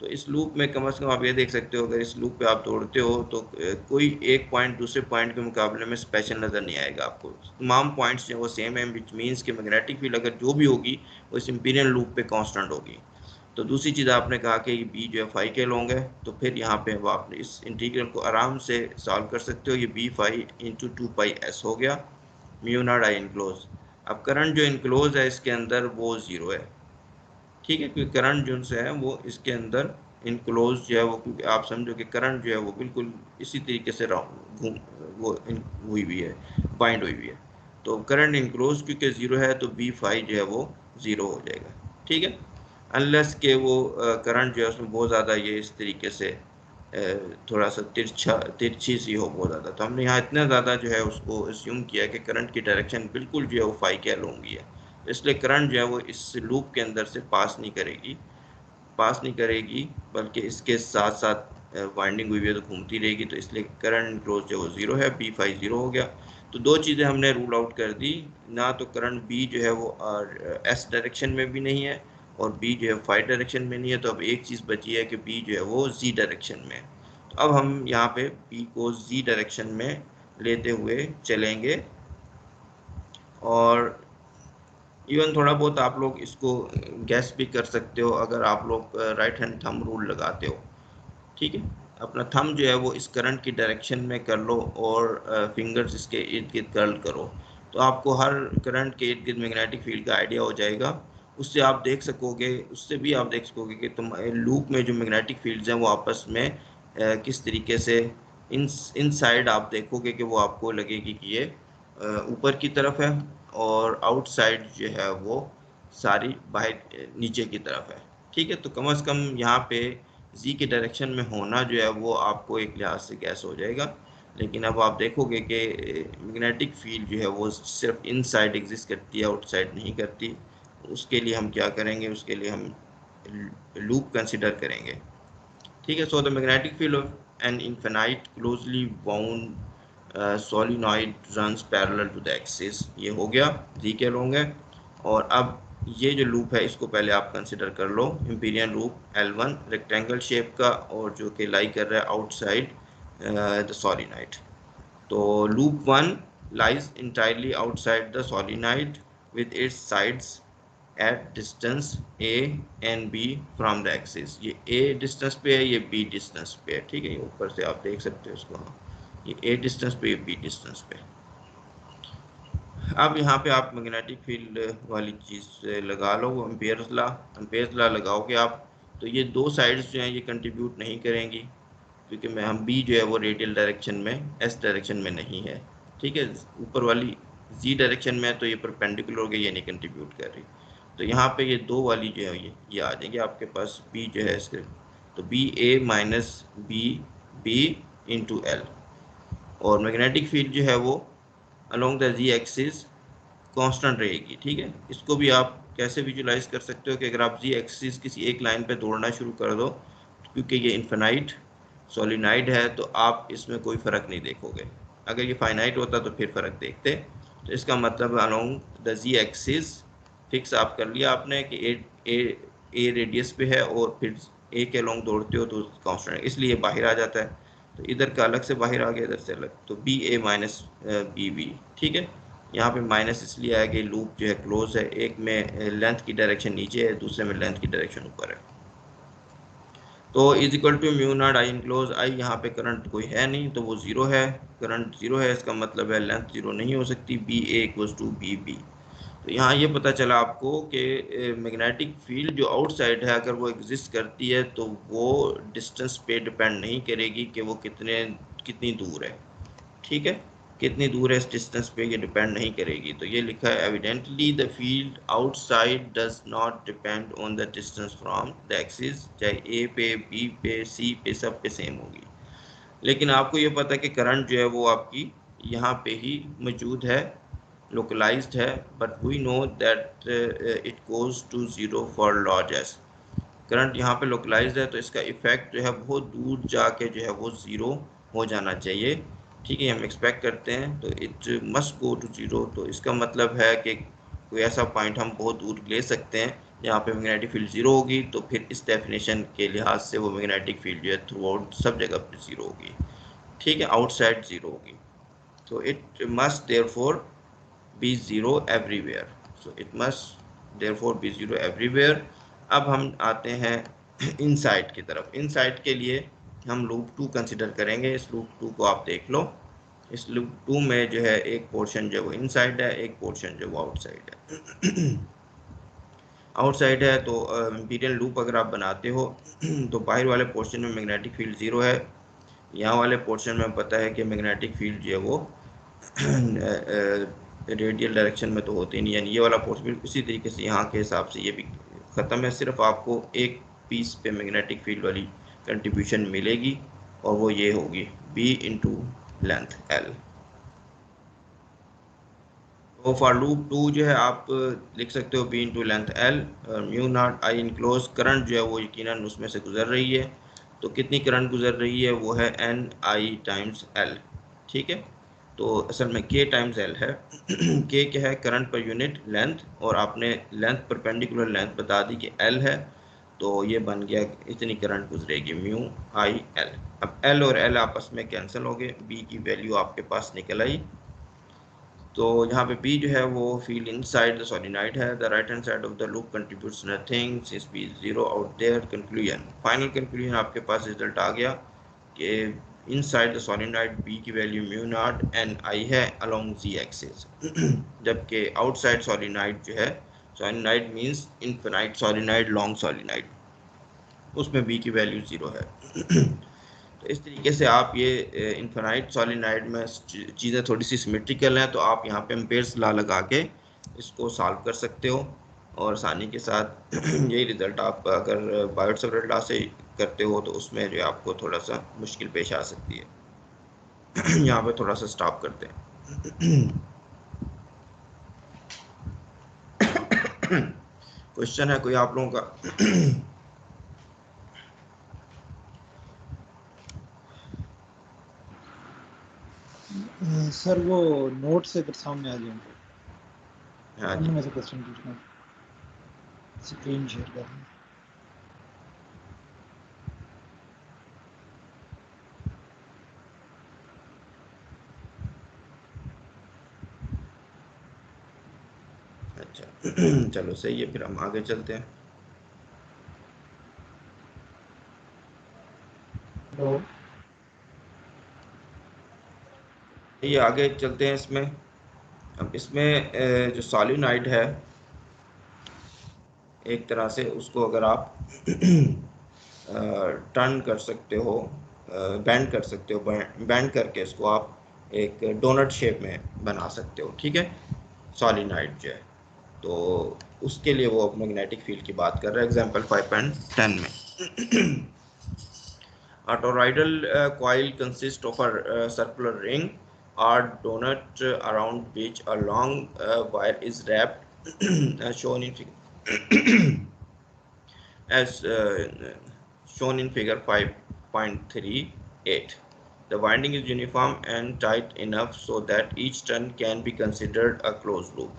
तो इस लूप में कम से कम आप ये देख सकते हो, अगर इस लूप पे आप दौड़ते हो तो कोई एक पॉइंट दूसरे पॉइंट के मुकाबले में स्पेशल नज़र नहीं आएगा आपको, तमाम पॉइंट्स जो वो सेम है, विच मीन्स कि मैग्नेटिक फील्ड अगर जो भी होगी वो इस इम्पीरियल लूप पे कांस्टेंट होगी। तो दूसरी चीज़ आपने कहा कि बी जो है फाई के लॉन्ग है, तो फिर यहाँ पे आप इस इंटीग्रल को आराम से सॉल्व कर सकते हो। ये बी फाई इंटू 2πs हो गया, म्यू नॉट आई इनक्लोज। अब करंट जो इनक्लोज है इसके अंदर वो ज़ीरो है। ठीक है, क्योंकि करंट जो है वो इसके अंदर इनक्लोज जो है वो, क्योंकि आप समझो कि करंट जो है वो बिल्कुल इसी तरीके से घूम वो हुई हुई है, बाइंड हुई हुई है। तो करंट इनक्लोज क्योंकि ज़ीरो है तो बी फाई जो है वो ज़ीरो हो जाएगा। ठीक है, अनलेस के वो करंट जो है उसमें बहुत ज़्यादा ये इस तरीके से थोड़ा सा तिरछी सी हो बहुत ज़्यादा, तो हमने यहाँ इतना ज़्यादा जो है उसको अस्यूम किया कि करंट की डायरेक्शन बिल्कुल जो है वो फाई के लॉन्ग है, इसलिए करंट जो है वो इस लूप के अंदर से पास नहीं करेगी, बल्कि इसके साथ साथ वाइंडिंग हुई है तो घूमती रहेगी। तो इसलिए करंट इनक्लोज जो है वो ज़ीरो है, बी फाई ज़ीरो हो गया। तो दो चीज़ें हमने रूल आउट कर दी, ना तो करंट बी जो है वो एस डायरेक्शन में भी नहीं है और बी जो है फाई डायरेक्शन में नहीं है। तो अब एक चीज़ बची है कि बी जो है वो जी डायरेक्शन में है। तो अब हम यहाँ पे बी को जी डायरेक्शन में लेते हुए चलेंगे, और इवन थोड़ा बहुत आप लोग इसको गैस भी कर सकते हो अगर आप लोग राइट हैंड थंब रूल लगाते हो। ठीक है, अपना थंब जो है वो इस करंट की डायरेक्शन में कर लो और फिंगर्स इसके इर्द गिर्द कर्ल करो, तो आपको हर करंट के इर्द गिर्द मैग्नेटिक फील्ड का आइडिया हो जाएगा। उससे आप देख सकोगे, उससे भी आप देख सकोगे कि तुम लूप में जो मैग्नेटिक फील्ड्स हैं वो आपस में किस तरीके से इन साइड आप देखोगे कि वो आपको लगेगी कि ये ऊपर की तरफ है, और आउटसाइड जो है वो सारी बाहर नीचे की तरफ है। ठीक है, तो कम से कम यहाँ पे जी के डायरेक्शन में होना जो है वो आपको एक लिहाज से गैस हो जाएगा। लेकिन अब आप देखोगे कि मैग्नेटिक फील्ड जो है वो सिर्फ इनसाइड एग्जिस्ट करती है, आउटसाइड नहीं करती। उसके लिए हम क्या करेंगे, उसके लिए हम लूप कंसिडर करेंगे। ठीक है, so the magnetic field of an infinite closely bound solenoid runs parallel to the axis, ये हो गया जी के लॉन्ग है। और अब ये जो लूप है इसको पहले आप कंसिडर कर लो, Amperian loop L1 rectangle shape का और जो कि लाई कर रहा है आउटसाइड द सोलिनॉइड। तो loop 1 lies entirely outside the solenoid with its sides at distance a and b from the axis। ये a डिस्टेंस पे है, ये b डिस्टेंस पे है। ठीक है, ऊपर से आप देख सकते हो इसको, ये a डिस्टेंस पे, ये b डिस्टेंस पे। अब यहाँ पे आप मैग्नेटिक फील्ड वाली चीज़ लगा लो, एम्पेयर्स लॉ लगाओगे आप, तो ये दो साइड्स जो हैं ये कंट्रीब्यूट नहीं करेंगी, क्योंकि मैं हम बी जो है वो रेडियल डायरेक्शन में, एस डायरेक्शन में नहीं है। ठीक है, ऊपर वाली जी डायरेक्शन में है तो ये परपेंडिकुलर हो गई, ये नहीं कंट्रीब्यूट कर रही। तो यहाँ पे ये दो वाली जो है ये आ जाएंगे आपके पास, बी जो है इसके, तो B A minus B B into L. और मैग्नेटिक फील्ड जो है वो along the Z axis constant रहेगी। ठीक है, इसको भी आप कैसे विजुलाइज कर सकते हो कि अगर आप जी एक्सिस किसी एक लाइन पे दौड़ना शुरू कर दो, क्योंकि ये इन्फिनाइट सोलिनाइड है तो आप इसमें कोई फ़र्क नहीं देखोगे। अगर ये फाइनाइट होता तो फिर फ़र्क देखते। तो इसका मतलब along the Z axis fix आप कर लिया आपने कि ए रेडियस पे है और फिर ए के अलोंग दौड़ते हो तो कांस्टेंट है, इसलिए बाहर आ जाता है। तो इधर का अलग से बाहर आ गया, इधर से अलग, तो B A minus B B. ठीक है, यहाँ पे माइनस इसलिए आया कि लूप जो है क्लोज है, एक में लेंथ की डायरेक्शन नीचे है, दूसरे में लेंथ की डायरेक्शन ऊपर है। तो is equal to mu naught I enclose I, यहाँ पे करंट कोई है नहीं तो वो जीरो है, करंट जीरो है, इसका मतलब है लेंथ जीरो नहीं हो सकती, B A equals to B B. तो यहाँ ये पता चला आपको कि मैग्नेटिक फील्ड जो आउटसाइड है अगर वो एग्जिस्ट करती है तो वो डिस्टेंस पे डिपेंड नहीं करेगी कि वो कितनी दूर है। ठीक है, कितनी दूर है इस डिस्टेंस पे ये डिपेंड नहीं करेगी। तो ये लिखा है evidently the field outside does not depend on the distance from the axis, चाहे ए पे, बी पे, सी पे, सब पे सेम होगी। लेकिन आपको ये पता है कि करंट जो है वो आपकी यहाँ पे ही मौजूद है, लोकलाइज्ड है, but we know that it goes to zero for large S. Current यहाँ पे लोकलाइज्ड है तो इसका इफेक्ट जो है बहुत दूर जाके जो है वो ज़ीरो हो जाना चाहिए। ठीक है, हम एक्सपेक्ट करते हैं तो it must go to zero. तो इसका मतलब है कि कोई ऐसा पॉइंट हम बहुत दूर ले सकते हैं जहाँ पे मैग्नेटिक फील्ड ज़ीरो होगी, तो फिर इस डेफिनेशन के लिहाज से वो मैग्नेटिक फील्ड जो है थ्रू आउट सब जगह पर ज़ीरो होगी। ठीक है, आउटसाइड ज़ीरो होगी, तो it must therefore be zero everywhere. So it must therefore be zero everywhere. अब हम आते हैं इनसाइड की तरफ। इनसाइड के लिए हम लूप 2 कंसिडर करेंगे। इस लूप 2 को आप देख लो। इस लूप 2 में जो है एक पोर्शन जो वो इनसाइड है, एक पोर्शन जो वो आउटसाइड है। आउटसाइड है तो इम्पीरियल लूप अगर आप बनाते हो तो बाहर वाले पोर्शन में मैग्नेटिक फील्ड ज़ीरो है, यहाँ वाले पोर्शन में पता है कि मैग्नेटिक फील्ड जो है वो रेडियल डायरेक्शन में तो होती नहीं, यानी ये वाला पोर्शन भी उसी तरीके से यहाँ के हिसाब से ये भी ख़त्म है। सिर्फ आपको एक पीस पे मैग्नेटिक फील्ड वाली कंट्रीब्यूशन मिलेगी और वो ये होगी b इंटू लेंथ l। तो फॉर लूप 2 जो है आप लिख सकते हो b into length l, mu naught I enclose. Current जो है वो यकीनन उसमें से गुजर रही है, तो कितनी करंट गुजर रही है वो है n i टाइम्स l। ठीक है, तो असल में k टाइम्स l है। k क्या है, करंट पर यूनिट लेंथ, और आपने लेंथ परपेंडिकुलर लेंथ बता दी कि l है, तो ये बन गया इतनी करंट गुजरेगी म्यू आई l। अब l और l आपस में कैंसिल हो गए, b की वैल्यू आपके पास निकल आई। तो यहाँ पे B जो है वो फील्ड इनसाइड द सोलिनॉइड है, the right hand side of the loop contributes nothing since B is zero out there. Conclusion, final conclusion आपके पास रिजल्ट आ गया कि इनसाइड द सोलिनॉइड B की value mu naught N I है along Z axis, जबकि outside solenoid जो है, solenoid means infinite solenoid, long solenoid, उसमें B की वैल्यू ज़ीरो है। तो इस तरीके से आप ये इनफिनाइट सॉलिनॉइड में चीज़ें थोड़ी सी सिमेट्रिकल हैं, तो आप यहाँ पे एम्पेयर्स लॉ लगा के इसको सॉल्व कर सकते हो और आसानी के साथ यही रिज़ल्ट आप अगर बायोट सेवरेट लॉ से करते हो तो उसमें जो आपको थोड़ा सा मुश्किल पेश आ सकती है। यहाँ पे थोड़ा सा स्टॉप करते हैं। क्वेश्चन है कोई आप लोगों का? सर वो नोट से अगर सामने आ जाए हाँ जी, उनमें से क्वेश्चन पूछना, स्क्रीन शेयर करना। अच्छा। चलो सही है, फिर हम आगे चलते हैं। तो ये आगे चलते हैं इसमें। अब इसमें जो सॉलिनॉइड है, एक तरह से उसको अगर आप टर्न कर सकते हो, बैंड कर सकते हो, बैंड करके इसको आप एक डोनट शेप में बना सकते हो, ठीक है, सॉलिनॉइड जो है। तो उसके लिए वो मैग्नेटिक फील्ड की बात कर रहा है एग्जांपल 5.10 में। A toroidal coil consists of a circular ring or donut around which a long wire is wrapped, as shown in as shown in figure 5.38. The winding is uniform and tight enough so that each turn can be considered a closed loop.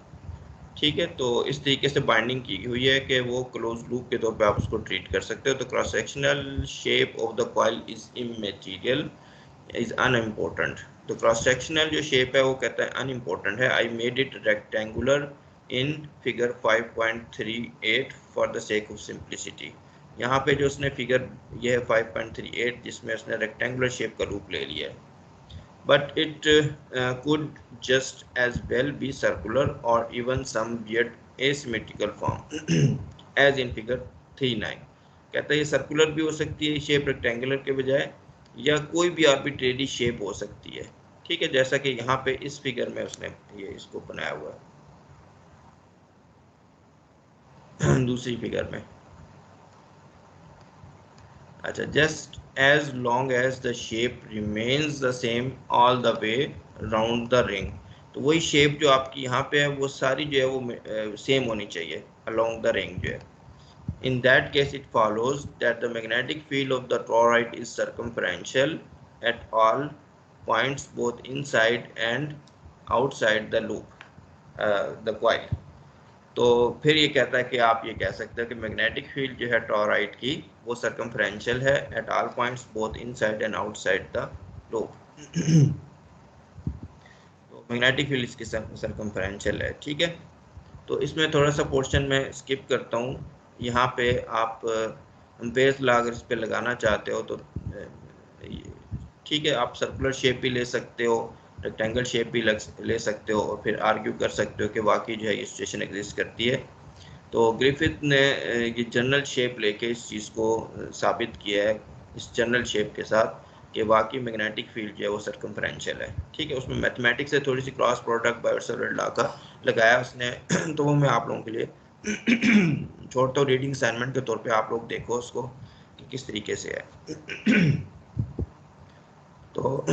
ठीक है, तो इस तरीके से binding की हुई है कि वो क्लोज लूप के तौर पे आप उसको ट्रीट कर सकते हो। तो cross sectional shape of the coil is immaterial, is unimportant. तो क्रॉस सेक्शनल जो शेप है वो कहता है अनइम्पोर्टेंट है। I made it rectangular in figure 5.38 for the sake of simplicity. यहाँ पे जो उसने फिगर ये है 5.38 जिसमें उसने रेक्टेंगुलर शेप का लूप ले लिया है, but it could just as well be circular or even some weird asymmetrical form as in figure 3.9। कहता है ये सर्कुलर भी हो सकती है शेप रेक्टेंगुलर के बजाय, या कोई भी आर्बिट्रेरी शेप हो सकती है, ठीक है, जैसा कि यहाँ पे इस फिगर में उसने ये इसको बनाया हुआ है। दूसरी फिगर में, अच्छा, just as long as the shape remains the same all the way round the ring. तो वही शेप जो आपकी यहाँ पे है वो सारी जो है वो सेम होनी चाहिए अलोंग द रिंग जो है। In that case, it follows that the magnetic field of the toroid is circumferential at all points, both inside and outside the loop, the coil। तो फिर ये कहता है कि आप ये कह सकते हैं कि मैग्नेटिक फील्ड जो है टॉरॉइड की वो सर्कमफ्रेंशियल है at all points both inside and outside the loop. तो मैग्नेटिक फील्ड इसकी सर्कमफ्रेंशियल है, ठीक है। तो इसमें थोड़ा सा पोर्शन में स्किप करता हूँ। यहाँ पे आप एम्पेयर्स लॉ अगर इस पे लगाना चाहते हो तो ठीक है, आप सर्कुलर शेप भी ले सकते हो, रेक्टेंगल शेप भी ले सकते हो, और फिर आर्ग्यू कर सकते हो कि वाकई जो है ये सिचुएशन एग्जिस्ट करती है। तो ग्रिफिथ ने ये जनरल शेप लेके इस चीज़ को साबित किया है, इस जनरल शेप के साथ, कि वाकई मैग्नेटिक फील्ड जो है वो सर्कमफ्रेंशियल है, ठीक है। उसमें मैथमेटिक्स से थोड़ी सी क्रॉस प्रोडक्ट बायोट सेवरेट लॉ का लगाया उसने। तो वो मैं आप लोगों के लिए छोड़ता हूँ रीडिंग असाइनमेंट के तौर पे, आप लोग देखो उसको कि किस तरीके से है। तो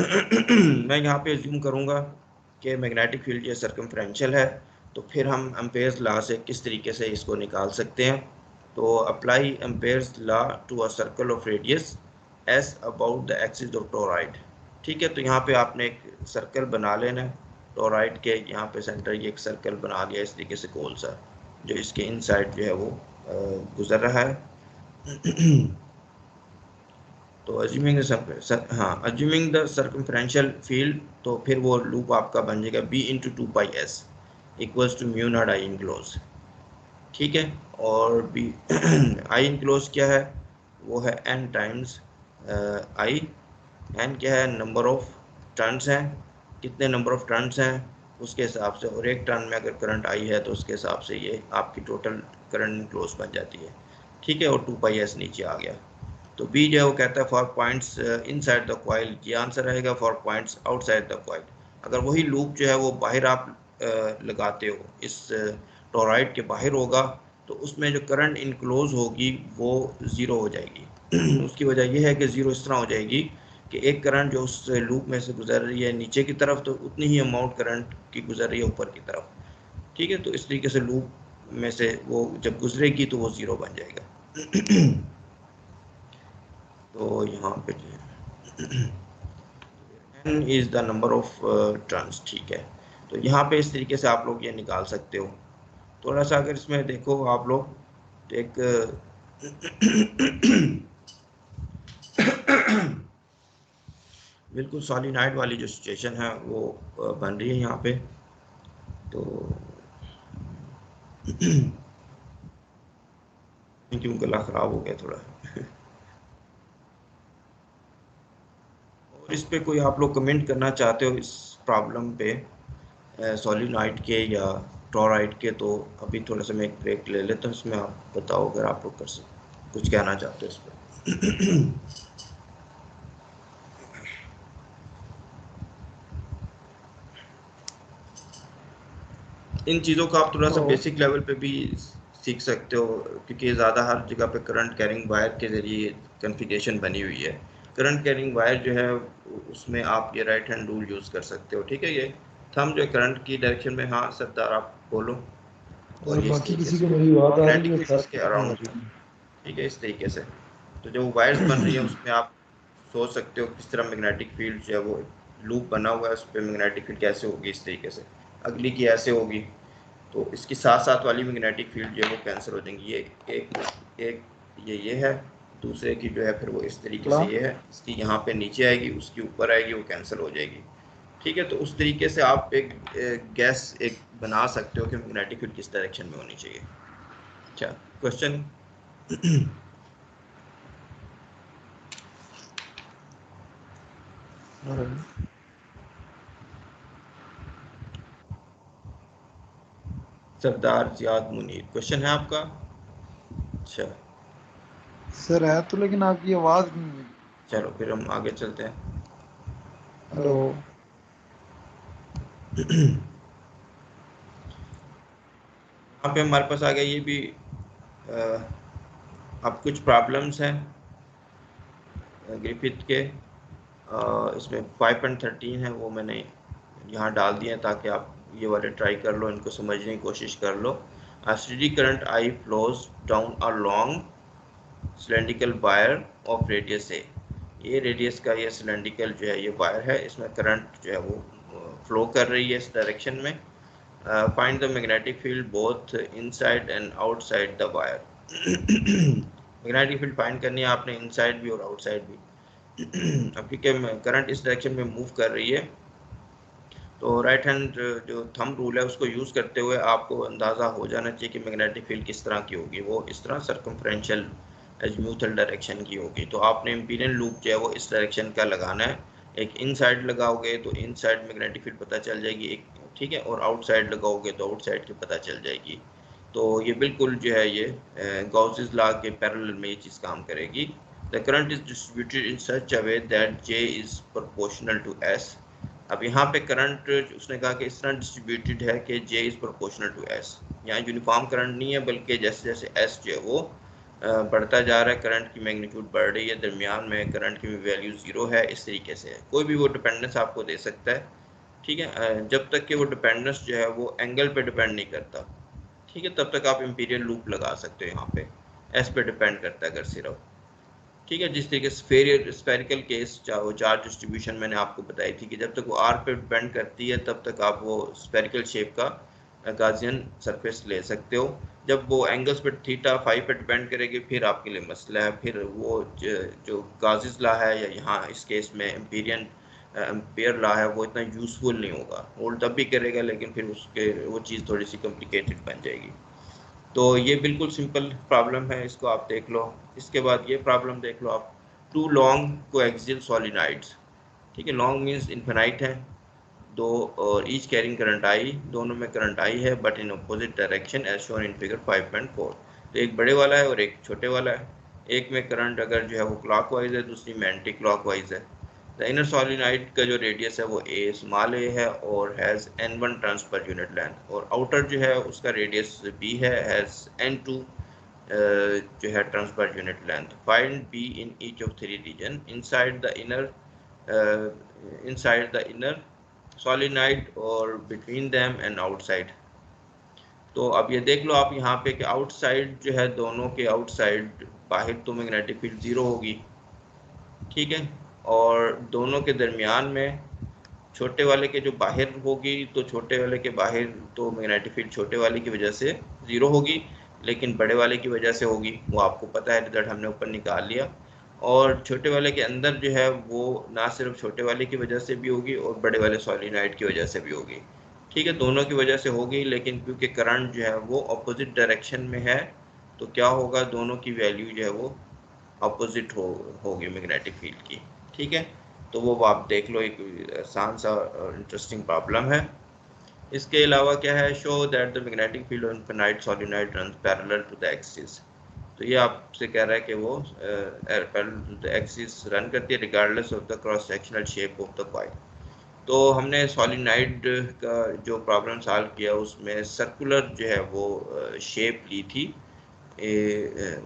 मैं यहाँ पे अज्यूम करूँगा कि मैग्नेटिक फील्ड जो सर्कमफ्रेंशियल है, तो फिर हम एम्पेयर्स लॉ से किस तरीके से इसको निकाल सकते हैं। तो apply Ampere's law to a circle of radius S about the axis of toroid, ठीक है। तो यहाँ पे आपने एक सर्कल बना लेना है टोराइड के, यहाँ पे सेंटर ये एक सर्कल बना लिया इस तरीके से गोल सा, जो इसके इनसाइड जो है वो गुजर रहा है। तो अज्यूमिंग द सर्कमफ्रेंशियल फील्ड, तो फिर वो लूप आपका बन जाएगा B into two pi S equals to mu naught I enclose, ठीक है। और बी आई इनक्लोज क्या है, वो है एन टाइम्स आई। एन क्या है, नंबर ऑफ टर्न्स हैं, कितने नंबर ऑफ टर्न्स हैं उसके हिसाब से, और एक टर्न में अगर करंट आई है तो उसके हिसाब से ये आपकी टोटल करंट इनक्लोज बन जाती है, ठीक है। और 2πs नीचे आ गया। तो बी जो है वो कहता है for points inside the coil, ये आंसर रहेगा for points outside the coil. अगर वही लूप जो है वो बाहर आप लगाते हो इस टोरॉइड के बाहर होगा तो उसमें जो करंट इनक्लोज होगी वो ज़ीरो हो जाएगी। उसकी वजह यह है कि ज़ीरो इस तरह हो जाएगी कि एक करंट जो उस लूप में से गुजर रही है नीचे की तरफ तो उतनी ही अमाउंट करंट की गुजर रही है ऊपर की तरफ। ठीक है, तो इस तरीके से लूप में से वो जब गुजरेगी तो वो ज़ीरो बन जाएगा। तो यहाँ पे n is the number of turns. ठीक है, तो यहाँ पे इस तरीके से आप लोग ये निकाल सकते हो। थोड़ा सा अगर इसमें देखो आप लोग तो एक बिल्कुल सॉलिनॉइड वाली जो सिचुएशन है वो बन रही है यहाँ पे। तो क्यों गला ख़राब हो गया थोड़ा। और इस पे कोई आप लोग कमेंट करना चाहते हो इस प्रॉब्लम पे सॉलिनॉइड के या टोरॉइड के, तो अभी थोड़ा सा मैं एक ब्रेक ले लेता हूँ, इसमें आप बताओ अगर आप लोग कर सकते कुछ कहना चाहते हो इस पर। इन चीज़ों को आप थोड़ा सा तो बेसिक लेवल पे भी सीख सकते हो क्योंकि ज़्यादा हर जगह पे करंट कैरिंग वायर के ज़रिए कॉन्फ़िगरेशन बनी हुई है। करंट कैरिंग वायर जो है उसमें आप ये राइट हैंड रूल यूज़ कर सकते हो। ठीक है, ये थंब जो करंट की डायरेक्शन में, हाँ सरदार आप बोलो। और सर ये इस बाकी तरीके किसी से को मेरी बात आ रही मैग्नेटिक है, फील्ड सर इसके नहीं आ अराउंड था। रही। ठीक है, इस तरीके से तो जो वायर्स बन रही है उसमें आप सोच सकते हो किस तरह मैग्नेटिक फील्ड जो है वो लूप बना हुआ है उस पर मैग्नेटिक फील्ड कैसे होगी इस तरीके से, अगली की ऐसे होगी तो इसकी साथ साथ वाली मैग्नेटिक फील्ड जो है वो कैंसिल हो जाएंगी। ये एक ये है, दूसरे की जो है फिर वो इस तरीके से ये है, इसकी यहाँ पे नीचे आएगी उसकी ऊपर आएगी वो कैंसिल हो जाएगी। ठीक है, तो उस तरीके से आप एक गैस एक बना सकते हो कि मैग्नेटिक फील्ड किस डायरेक्शन में होनी चाहिए। अच्छा, क्वेश्चन। सरदार जियाद मुनीर, क्वेश्चन है आपका? अच्छा, सर है तो, लेकिन आपकी आवाज नहीं है। चलो फिर हम आगे चलते हैं। हेलो। यहाँ पे हमारे पास आ गया ये भी अब कुछ प्रॉब्लम्स हैं ग्रिफिथ के। इसमें 5.13 है वो मैंने यहाँ डाल दिए हैं ताकि आप ये वाले ट्राई कर लो, इनको समझने की कोशिश कर लो। Steady current I flows down a long cylindrical wire of radius A. ये रेडियस का ये सिलेंड्रिकल जो है ये वायर है, इसमें करंट जो है वो फ्लो कर रही है इस डायरेक्शन में। Find the magnetic field both inside and outside the wire. Magnetic field find करनी है आपने इनसाइड भी और आउटसाइड भी। अब क्योंकि करंट इस डायरेक्शन में मूव कर रही है तो राइट हैंड जो थंब रूल है उसको यूज़ करते हुए आपको अंदाज़ा हो जाना चाहिए कि मैग्नेटिक फील्ड किस तरह की होगी। वो इस तरह सर्कमफ्रेंशियल एजीम्यूथल डायरेक्शन की होगी। तो आपने इम्पीरियल लूप जो है वो इस डायरेक्शन का लगाना है। एक इनसाइड लगाओगे तो इनसाइड मैग्नेटिक फील्ड पता चल जाएगी एक, ठीक है, और आउटसाइड लगाओगे तो आउटसाइड की पता चल जाएगी। तो ये बिल्कुल जो है ये गॉसेस लॉ के पैरेलल में ये चीज़ काम करेगी। The current is distributed in such a way that J is proportional to S। अब यहाँ पे करंट उसने कहा कि इस तरह डिस्ट्रीब्यूटेड है कि J is proportional to S। यहाँ यूनिफॉर्म करंट नहीं है बल्कि जैसे जैसे S जो है वो बढ़ता जा रहा है, करंट की मैग्नीट्यूड बढ़ रही है, दरमियान में करंट की वैल्यू ज़ीरो है, इस तरीके से है। कोई भी वो डिपेंडेंस आपको दे सकता है। ठीक है, जब तक कि वो डिपेंडेंस जो है वो एंगल पे डिपेंड नहीं करता, ठीक है, तब तक आप इम्पीरियल लूप लगा सकते हो। यहाँ पे एस पे डिपेंड करता है अगर सिर्फ। ठीक है, जिस तरीके से स्फेरिकल केस चार्ज डिस्ट्रीब्यूशन मैंने आपको बताई थी कि जब तक वो आर पे डिपेंड करती है तब तक आप वो स्फेरिकल शेप का गाजियन सरफेस ले सकते हो। जब वो एंगल्स पे थीटा फाइव पे डिपेंड करेगी फिर आपके लिए मसला है, फिर वो जो गाजिस ला है या यहाँ इस केस में एम्पीरियन एम्पेयर ला है वो इतना यूज़फुल नहीं होगा। होल्ड तब भी करेगा लेकिन फिर उसके वो चीज़ थोड़ी सी कॉम्प्लिकेटेड बन जाएगी। तो ये बिल्कुल सिंपल प्रॉब्लम है, इसको आप देख लो। इसके बाद ये प्रॉब्लम देख लो आप, टू लॉन्ग कोएक्सियल सॉलिनॉइड्स। ठीक है, लॉन्ग मींस इनफिनाइट है, दो और ईच कैरिंग करंट आई, दोनों में करंट आई है but in opposite direction as shown in figure 5.4। तो एक बड़े वाला है और एक छोटे वाला है। एक में करंट अगर जो है वो क्लॉकवाइज है, दूसरी में एंटी क्लॉकवाइज है। द इनर सोलिनॉइड का जो रेडियस है वो ए स्मॉल ए है और has n1 turns per unit length, और आउटर जो है उसका रेडियस बी है, हैज़ n2 जो है turns per unit length. Find B in each of three region inside the inner solenoid और बिटवीन देम एंड आउटसाइड. तो अब ये देख लो आप यहाँ पे कि आउटसाइड जो है, दोनों के आउटसाइड बाहर तो मैग्नेटिक फील्ड ज़ीरो होगी, ठीक है, और दोनों के दरमियान में छोटे वाले के जो बाहर होगी तो छोटे वाले के बाहर तो मैग्नेटिक फील्ड छोटे वाले की वजह से ज़ीरो होगी, लेकिन बड़े वाले की वजह से होगी, वो आपको पता है, रिजल्ट हमने ऊपर निकाल लिया. और छोटे वाले के अंदर जो है वो ना सिर्फ छोटे वाले की वजह से भी होगी और बड़े वाले सोलिनॉइड की वजह से भी होगी, ठीक है, दोनों की वजह से होगी, लेकिन क्योंकि करंट जो है वो अपोजिट डायरेक्शन में है तो क्या होगा, दोनों की वैल्यू जो है वो अपोजिट होगी मैग्नेटिक फील्ड की, ठीक है. तो वो आप देख लो, एक आसान सा इंटरेस्टिंग प्रॉब्लम है. इसके अलावा क्या है, show that the magnetic field of infinite solenoid runs parallel to the axis. तो ये आपसे कह रहा है कि वो parallel to the axis run करती है regardless of the cross sectional shape of the coil. तो हमने सॉलिनॉइड का जो प्रॉब्लम सॉल्व किया उसमें सर्कुलर जो है वो शेप ली थी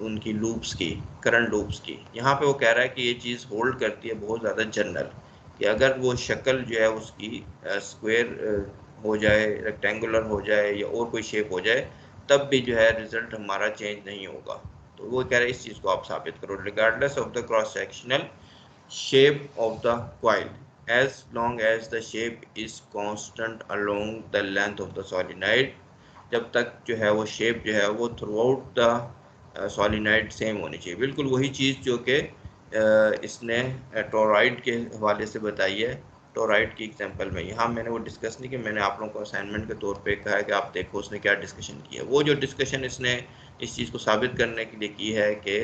उनकी लूप्स की, करंट लूप्स की. यहाँ पे वो कह रहा है कि ये चीज़ होल्ड करती है बहुत ज़्यादा जनरल, कि अगर वो शक्ल जो है उसकी स्क्वायर हो जाए, रेक्टेंगुलर हो जाए या और कोई शेप हो जाए, तब भी जो है रिजल्ट हमारा चेंज नहीं होगा. तो वो कह रहे हैं इस चीज़ को आप साबित करो, regardless of the cross sectional shape of the coil as long as the shape is constant along the length of the solenoid. जब तक जो है वो शेप जो है वो through out the solenoid same होनी चाहिए. बिल्कुल वही चीज़ जो कि इसने टोरॉइड के हवाले से बताई है, टोरॉइड की एग्जांपल में. यहाँ मैंने वो डिस्कस नहीं किया, मैंने आप लोगों को असाइनमेंट के तौर पे कहा है कि आप देखो उसने क्या डिस्कशन किया. वो जो डिस्कशन इसने इस चीज़ को साबित करने के लिए की है कि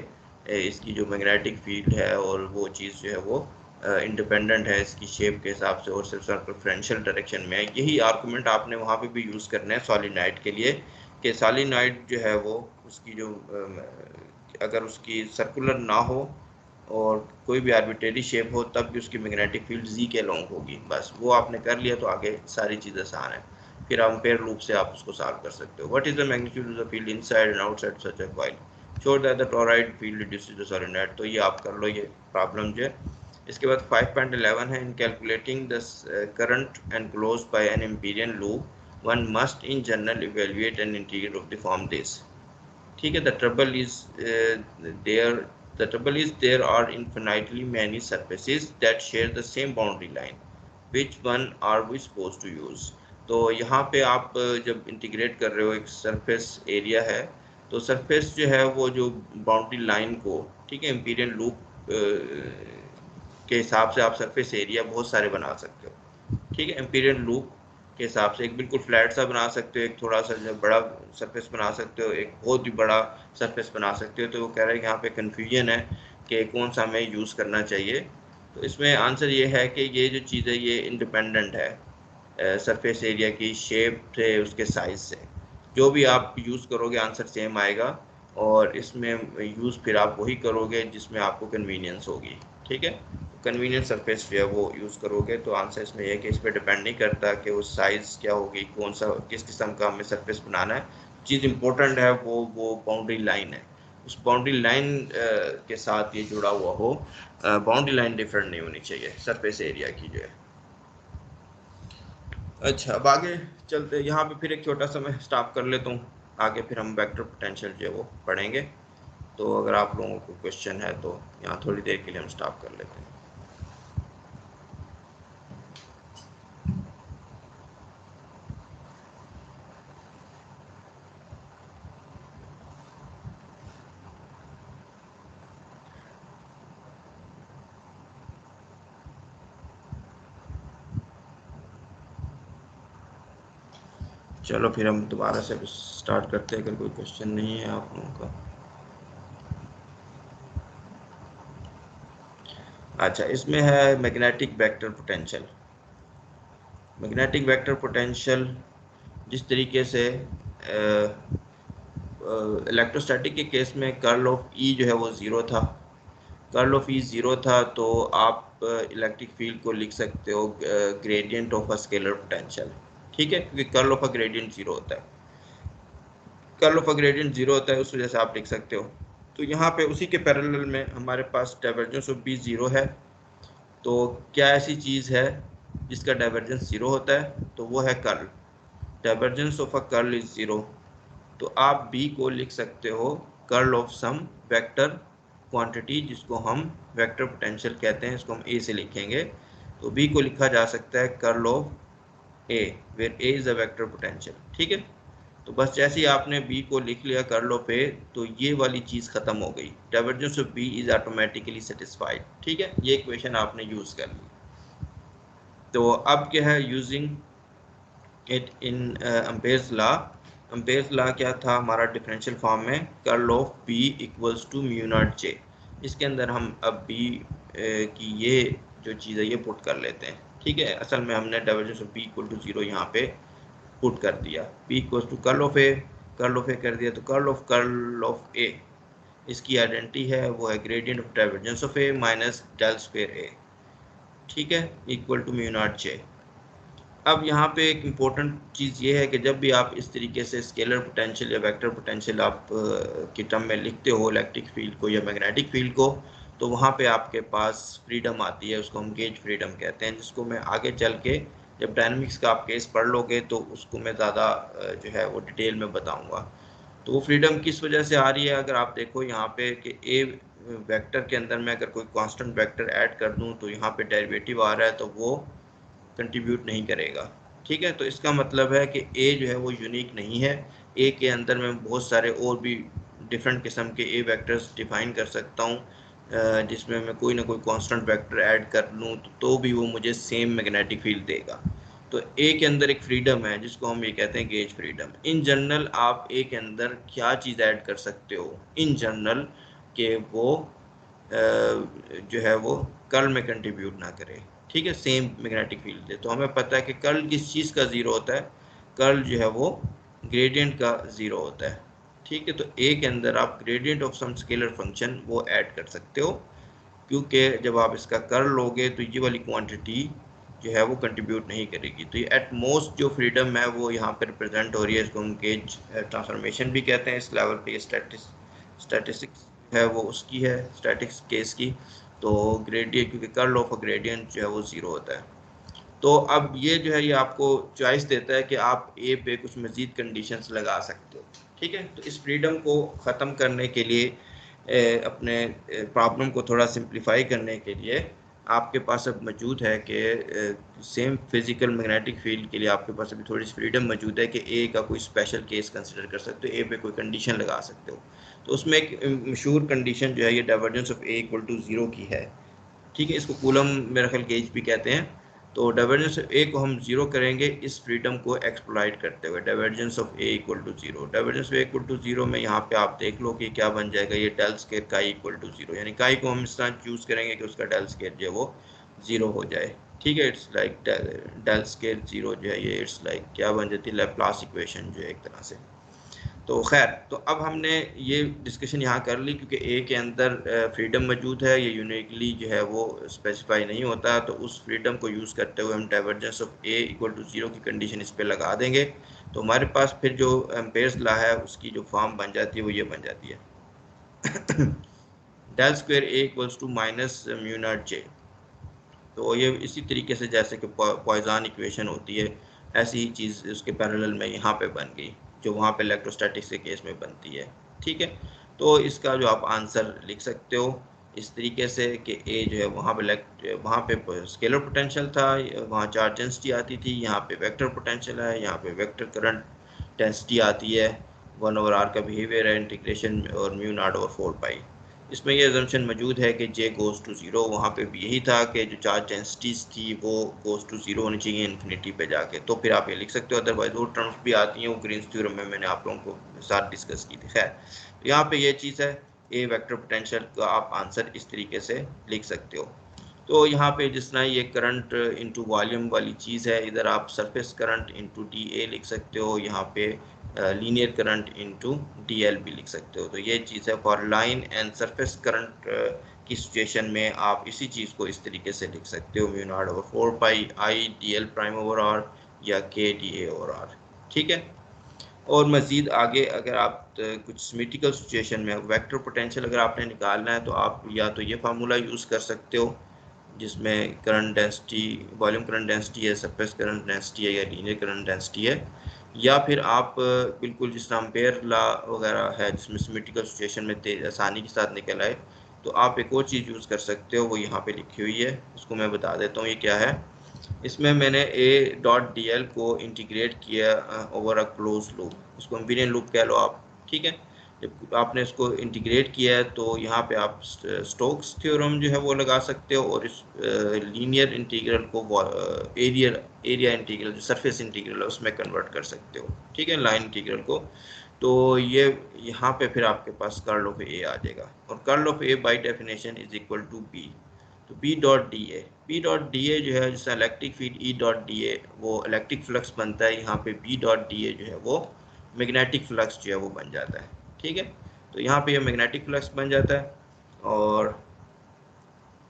इसकी जो मैग्नेटिक फील्ड है और वो चीज़ जो है वो इंडिपेंडेंट है इसकी शेप के हिसाब से और सिर्फ प्रेफरेंशियल डायरेक्शन में है. यही आर्गूमेंट आपने वहाँ पे भी यूज़ करना है सॉलिनॉइड के लिए, कि सॉलिनॉइड जो है वो उसकी जो अगर उसकी सर्कुलर ना हो और कोई भी आर्बिट्रेरी शेप हो तब भी उसकी मैग्नेटिक फील्ड जी के लॉन्ग होगी. बस वो आपने कर लिया तो आगे सारी चीज़ आसान है. फिर एम्पेयर लूप से आप उसको सॉल्व कर सकते हो. What is the magnitude of the field inside and outside such a coil, show that the toroid field reduces the solenoid. तो ये आप कर लो ये प्रॉब्लम जो है. इसके बाद 5.11 है, in calculating the current enclosed by an Amperian loop one must in general evaluate an integral of the form this. ठीक है, the trouble is there are infinitely many surfaces that share the same boundary line. Which one are we supposed to use? तो यहाँ पे आप जब integrate कर रहे हो, एक सरफेस एरिया है, तो सरफेस जो है वो जो बाउंड्री लाइन को, ठीक है, एम्पीरियन लूप के हिसाब से आप सरफेस एरिया बहुत सारे बना सकते हो. ठीक है, एम्पीरियन लूप के हिसाब से एक बिल्कुल फ्लैट सा बना सकते हो, एक थोड़ा सा जो बड़ा सरफेस बना सकते हो, एक बहुत ही बड़ा सरफेस बना सकते हो. तो वो कह रहे हैं कि यहाँ पे कन्फ्यूजन है कि कौन सा हमें यूज़ करना चाहिए. तो इसमें आंसर ये है कि ये जो चीज़ है ये इंडिपेंडेंट है सरफेस एरिया की शेप से, उसके साइज़ से. जो भी आप यूज़ करोगे आंसर सेम आएगा, और इसमें यूज़ फिर आप वही करोगे जिसमें आपको कन्वीनियंस होगी. ठीक है, कन्वीनियंस सरफेस जो है वो यूज़ करोगे. तो आंसर इसमें यह है कि इस पर डिपेंड नहीं करता कि वो साइज़ क्या होगी, कौन सा किस किस्म का हमें सरफेस बनाना है. चीज़ इम्पोर्टेंट है वो बाउंड्री लाइन है. उस बाउंड्री लाइन के साथ ये जुड़ा हुआ हो. बाउंड्री लाइन डिफरेंट नहीं होनी चाहिए सरफेस एरिया की जो है. अच्छा, अब आगे चलते, यहाँ पे फिर एक छोटा सा मैं स्टॉप कर लेता हूँ. आगे फिर हम वेक्टर पोटेंशियल जो है वो पढ़ेंगे. तो अगर आप लोगों को क्वेश्चन है तो यहाँ थोड़ी देर के लिए हम स्टॉप कर लेते हैं. चलो फिर हम दोबारा से स्टार्ट करते हैं, अगर कोई क्वेश्चन नहीं है आप लोगों का. अच्छा, इसमें है magnetic vector potential. Magnetic vector potential जिस तरीके से इलेक्ट्रोस्टैटिक के केस में कर्ल ऑफ ई जो है वो ज़ीरो था. कर्ल ऑफ ई ज़ीरो था तो आप इलेक्ट्रिक फील्ड को लिख सकते हो gradient of a scalar potential, ठीक है, क्योंकि curl of a gradient zero होता है, curl of a gradient zero होता है, उस वजह से आप लिख सकते हो। तो यहाँ पे उसी के पैरेलल में हमारे पास डाइवर्जेंस ऑफ बी जीरो है। तो क्या ऐसी चीज़ है जिसका डाइवर्जेंस जीरो होता है? तो वो है curl. Divergence of a curl is zero. तो आप बी को लिख सकते हो curl of some vector quantity, जिसको हम वेक्टर पोटेंशियल कहते हैं, इसको हम ए से लिखेंगे। तो बी को लिखा जा सकता है curl of A, where A is a vector potential, ठीक है। तो बस जैसे ही आपने बी को लिख लिया कर्ल ऑफ ए, तो ये वाली चीज़ खत्म हो गई, divergence of B is automatically satisfied, ठीक है। ये इक्वेशन आपने यूज कर ली। तो अब क्या है, using it in Ampere's law. Ampere's law क्या था हमारा डिफरेंशियल फॉर्म में, curl of B equals to mu naught J. इसके अंदर हम अब बी की ये जो चीज़ है ये पुट कर लेते हैं, ठीक है। असल में हमने divergence of B equal to zero यहाँ पे पुट कर दिया, B equals to curl of A, curl of A कर दिया, तो कर्ल ऑफ ए इसकी आइडेंटिटी है, वो है gradient of divergence of A minus del square A, ठीक है, equal to mu naught J. अब यहाँ पे एक इम्पोर्टेंट चीज़ ये है कि जब भी आप इस तरीके से स्केलर पोटेंशियल या वेक्टर पोटेंशियल आप की टर्म में लिखते हो इलेक्ट्रिक फील्ड को या मैग्नेटिक फील्ड को, तो वहाँ पे आपके पास फ्रीडम आती है, उसको हम गेज फ्रीडम कहते हैं, जिसको मैं आगे चल के जब डायनेमिक्स का आप केस पढ़ लोगे तो उसको मैं ज़्यादा जो है वो डिटेल में बताऊँगा। तो वो फ्रीडम किस वजह से आ रही है, अगर आप देखो यहाँ पे कि ए वेक्टर के अंदर मैं अगर कोई कांस्टेंट वेक्टर ऐड कर दूँ तो यहाँ पे डेरिवेटिव आ रहा है, तो वो कंट्रीब्यूट नहीं करेगा, ठीक है। तो इसका मतलब है कि ए जो है वो यूनिक नहीं है, ए के अंदर मैं बहुत सारे और भी डिफरेंट किस्म के ए वेक्टर्स डिफाइन कर सकता हूँ, जिसमें मैं कोई ना कोई कांस्टेंट वेक्टर ऐड कर लूँ तो भी वो मुझे सेम मैग्नेटिक फील्ड देगा। तो ए के अंदर एक फ्रीडम है जिसको हम ये कहते हैं गेज फ्रीडम। इन जनरल आप ए के अंदर क्या चीज़ ऐड कर सकते हो इन जनरल, कि वो जो है वो कर्ल में कंट्रीब्यूट ना करे, ठीक है, सेम मैग्नेटिक फील्ड दे। तो हमें पता है कि कर्ल किस चीज़ का ज़ीरो होता है, कर्ल जो है वो ग्रेडियंट का ज़ीरो होता है, ठीक है। तो ए के अंदर आप gradient of some scalar function वो ऐड कर सकते हो, क्योंकि जब आप इसका कर्ल लोगे तो ये वाली क्वांटिटी जो है वो कंट्रीब्यूट नहीं करेगी। तो ये एट मोस्ट जो फ्रीडम है वो यहाँ पर रिप्रेजेंट हो रही है, इसको हम गेज ट्रांसफॉर्मेशन भी कहते हैं। इस लेवल पे स्टैटिस्टिक्स है वो उसकी है, स्टैटिक्स केस की। तो ग्रेडियंट, क्योंकि कर्ल ऑफ अ ग्रेडियंट जो है वो ज़ीरो होता है। तो अब ये जो है ये आपको चॉइस देता है कि आप ए पे कुछ मज़ीद कंडीशंस लगा सकते हो, ठीक है। तो इस फ्रीडम को ख़त्म करने के लिए, अपने प्रॉब्लम को थोड़ा सिंप्लीफाई करने के लिए आपके पास अब मौजूद है कि सेम फिजिकल मैग्नेटिक फील्ड के लिए आपके पास अभी थोड़ी सी फ्रीडम मौजूद है कि ए का कोई स्पेशल केस कंसिडर कर सकते हो, ए पे कोई कंडीशन लगा सकते हो। तो उसमें एक मशहूर कंडीशन जो है ये divergence of A equal to zero की है, ठीक है। इसको कूलम मेरा ख्याल गेज भी कहते हैं। तो डाइवर्जेंस ऑफ ए को हम जीरो करेंगे इस फ्रीडम को एक्सप्लॉइट करते हुए, divergence of A equal to zero. Divergence of A equal to zero में यहाँ पे आप देख लो कि क्या बन जाएगा, ये डेल स्क्वायर काई इक्वल टू जीरो, यानी काई को हम इस तरह चूज करेंगे कि उसका डेल स्क्वायर जो है वो जीरो हो जाए, ठीक है। It's like Dell square zero जो है ये इट्स लाइक क्या बन जाती है, लैप्लास इक्वेशन जो है एक तरह से। तो खैर, तो अब हमने ये डिस्कशन यहाँ कर ली, क्योंकि ए के अंदर फ्रीडम मौजूद है, ये यूनिकली जो है वो स्पेसिफाई नहीं होता। तो उस फ्रीडम को यूज़ करते हुए हम divergence of A equal to zero की कंडीशन इस पे लगा देंगे। तो हमारे पास फिर जो एम्पेयर्स लॉ है उसकी जो फॉर्म बन जाती है वो ये बन जाती है del square A equals to minus mu naught J. तो ये इसी तरीके से जैसे कि पॉइजन इक्वेशन होती है, ऐसी ही चीज़ उसके पैरेलल में यहाँ पे बन गई, जो वहाँ पे इलेक्ट्रोस्टैटिक्स के केस में बनती है, ठीक है। तो इसका जो आप आंसर लिख सकते हो इस तरीके से कि ए जो है वहाँ पे स्केलर पोटेंशियल था, वहाँ चार्ज डेंसिटी आती थी, यहाँ पे वेक्टर पोटेंशियल है, यहाँ पे वेक्टर करंट डेंसिटी आती है, 1/r का बिहेवियर है इंटीग्रेशन और म्यू नॉट ओवर 4 पाई। इसमें ये अजम्पशन मौजूद है कि जे गोज़ टू ज़ीरो, वहाँ पे भी यही था कि जो चार्ज डेंसिटीज़ थी वो गोज़ टू ज़ीरो होनी चाहिए इन्फिनिटी पे जाके। तो फिर आप ये लिख सकते हो, अदरवाइज वो टर्म्स भी आती हैं, वो ग्रीन्स थ्योरम में मैंने आप लोगों को साथ डिस्कस की थी। खैर, यहाँ पे ये चीज़ है, ए वेक्टर पोटेंशियल का आप आंसर इस तरीके से लिख सकते हो। तो यहाँ पे जिस तरह ये करंट इनटू वॉल्यूम वाली चीज़ है, इधर आप surface current into D A लिख सकते हो, यहाँ पे लीनियर करंट इनटू डीएल भी लिख सकते हो। तो ये चीज़ है for line and surface current की सिचुएशन में आप इसी चीज़ को इस तरीके से लिख सकते हो, mu naught over 4 pi I D L prime over R या K D A over are. ठीक है। और मज़ीद आगे अगर आप कुछ सिमेट्रिकल सिचुएशन में वेक्टर पोटेंशियल अगर आपने निकालना है तो आप या तो ये फार्मूला यूज़ कर सकते हो जिसमें current density, volume current density है, सरफेस करंट डेंसिटी है या लीनियर करंट डेंसिटी है, या फिर आप बिल्कुल जिस तरह एम्पेयर लॉ वगैरह है जिसमें सिमेट्रिकल सिचुएशन में आसानी के साथ निकल आए, तो आप एक और चीज़ यूज़ कर सकते हो, वो यहाँ पे लिखी हुई है, उसको मैं बता देता हूँ ये क्या है। इसमें मैंने ए डॉट डी एल को इंटीग्रेट किया ओवर अ क्लोज लूप, उसको कन्वीनियंट लूप कह लो आप। ठीक है। जब आपने इसको इंटीग्रेट किया है तो यहाँ पे आप स्टोक्स थ्योरम जो है वो लगा सकते हो और इस लीनियर इंटीग्रल को एरिया इंटीग्रल जो सरफेस इंटीग्रल है उसमें कन्वर्ट कर सकते हो। ठीक है, लाइन इंटीग्रल को। तो ये यहाँ पे फिर आपके पास कर्ल ऑफ ए आ जाएगा, और curl of A by definition is equal to B. तो बी डॉट डी ए जो है, जैसे electric field E dot D A वो इलेक्ट्रिक फ्लक्स बनता है, यहाँ पे बी डॉट डी ए जो है वो मैग्नेटिक फ्लक्स जो है वो बन जाता है। ठीक है। तो यहाँ पे ये मैग्नेटिक फ्लक्स बन जाता है। और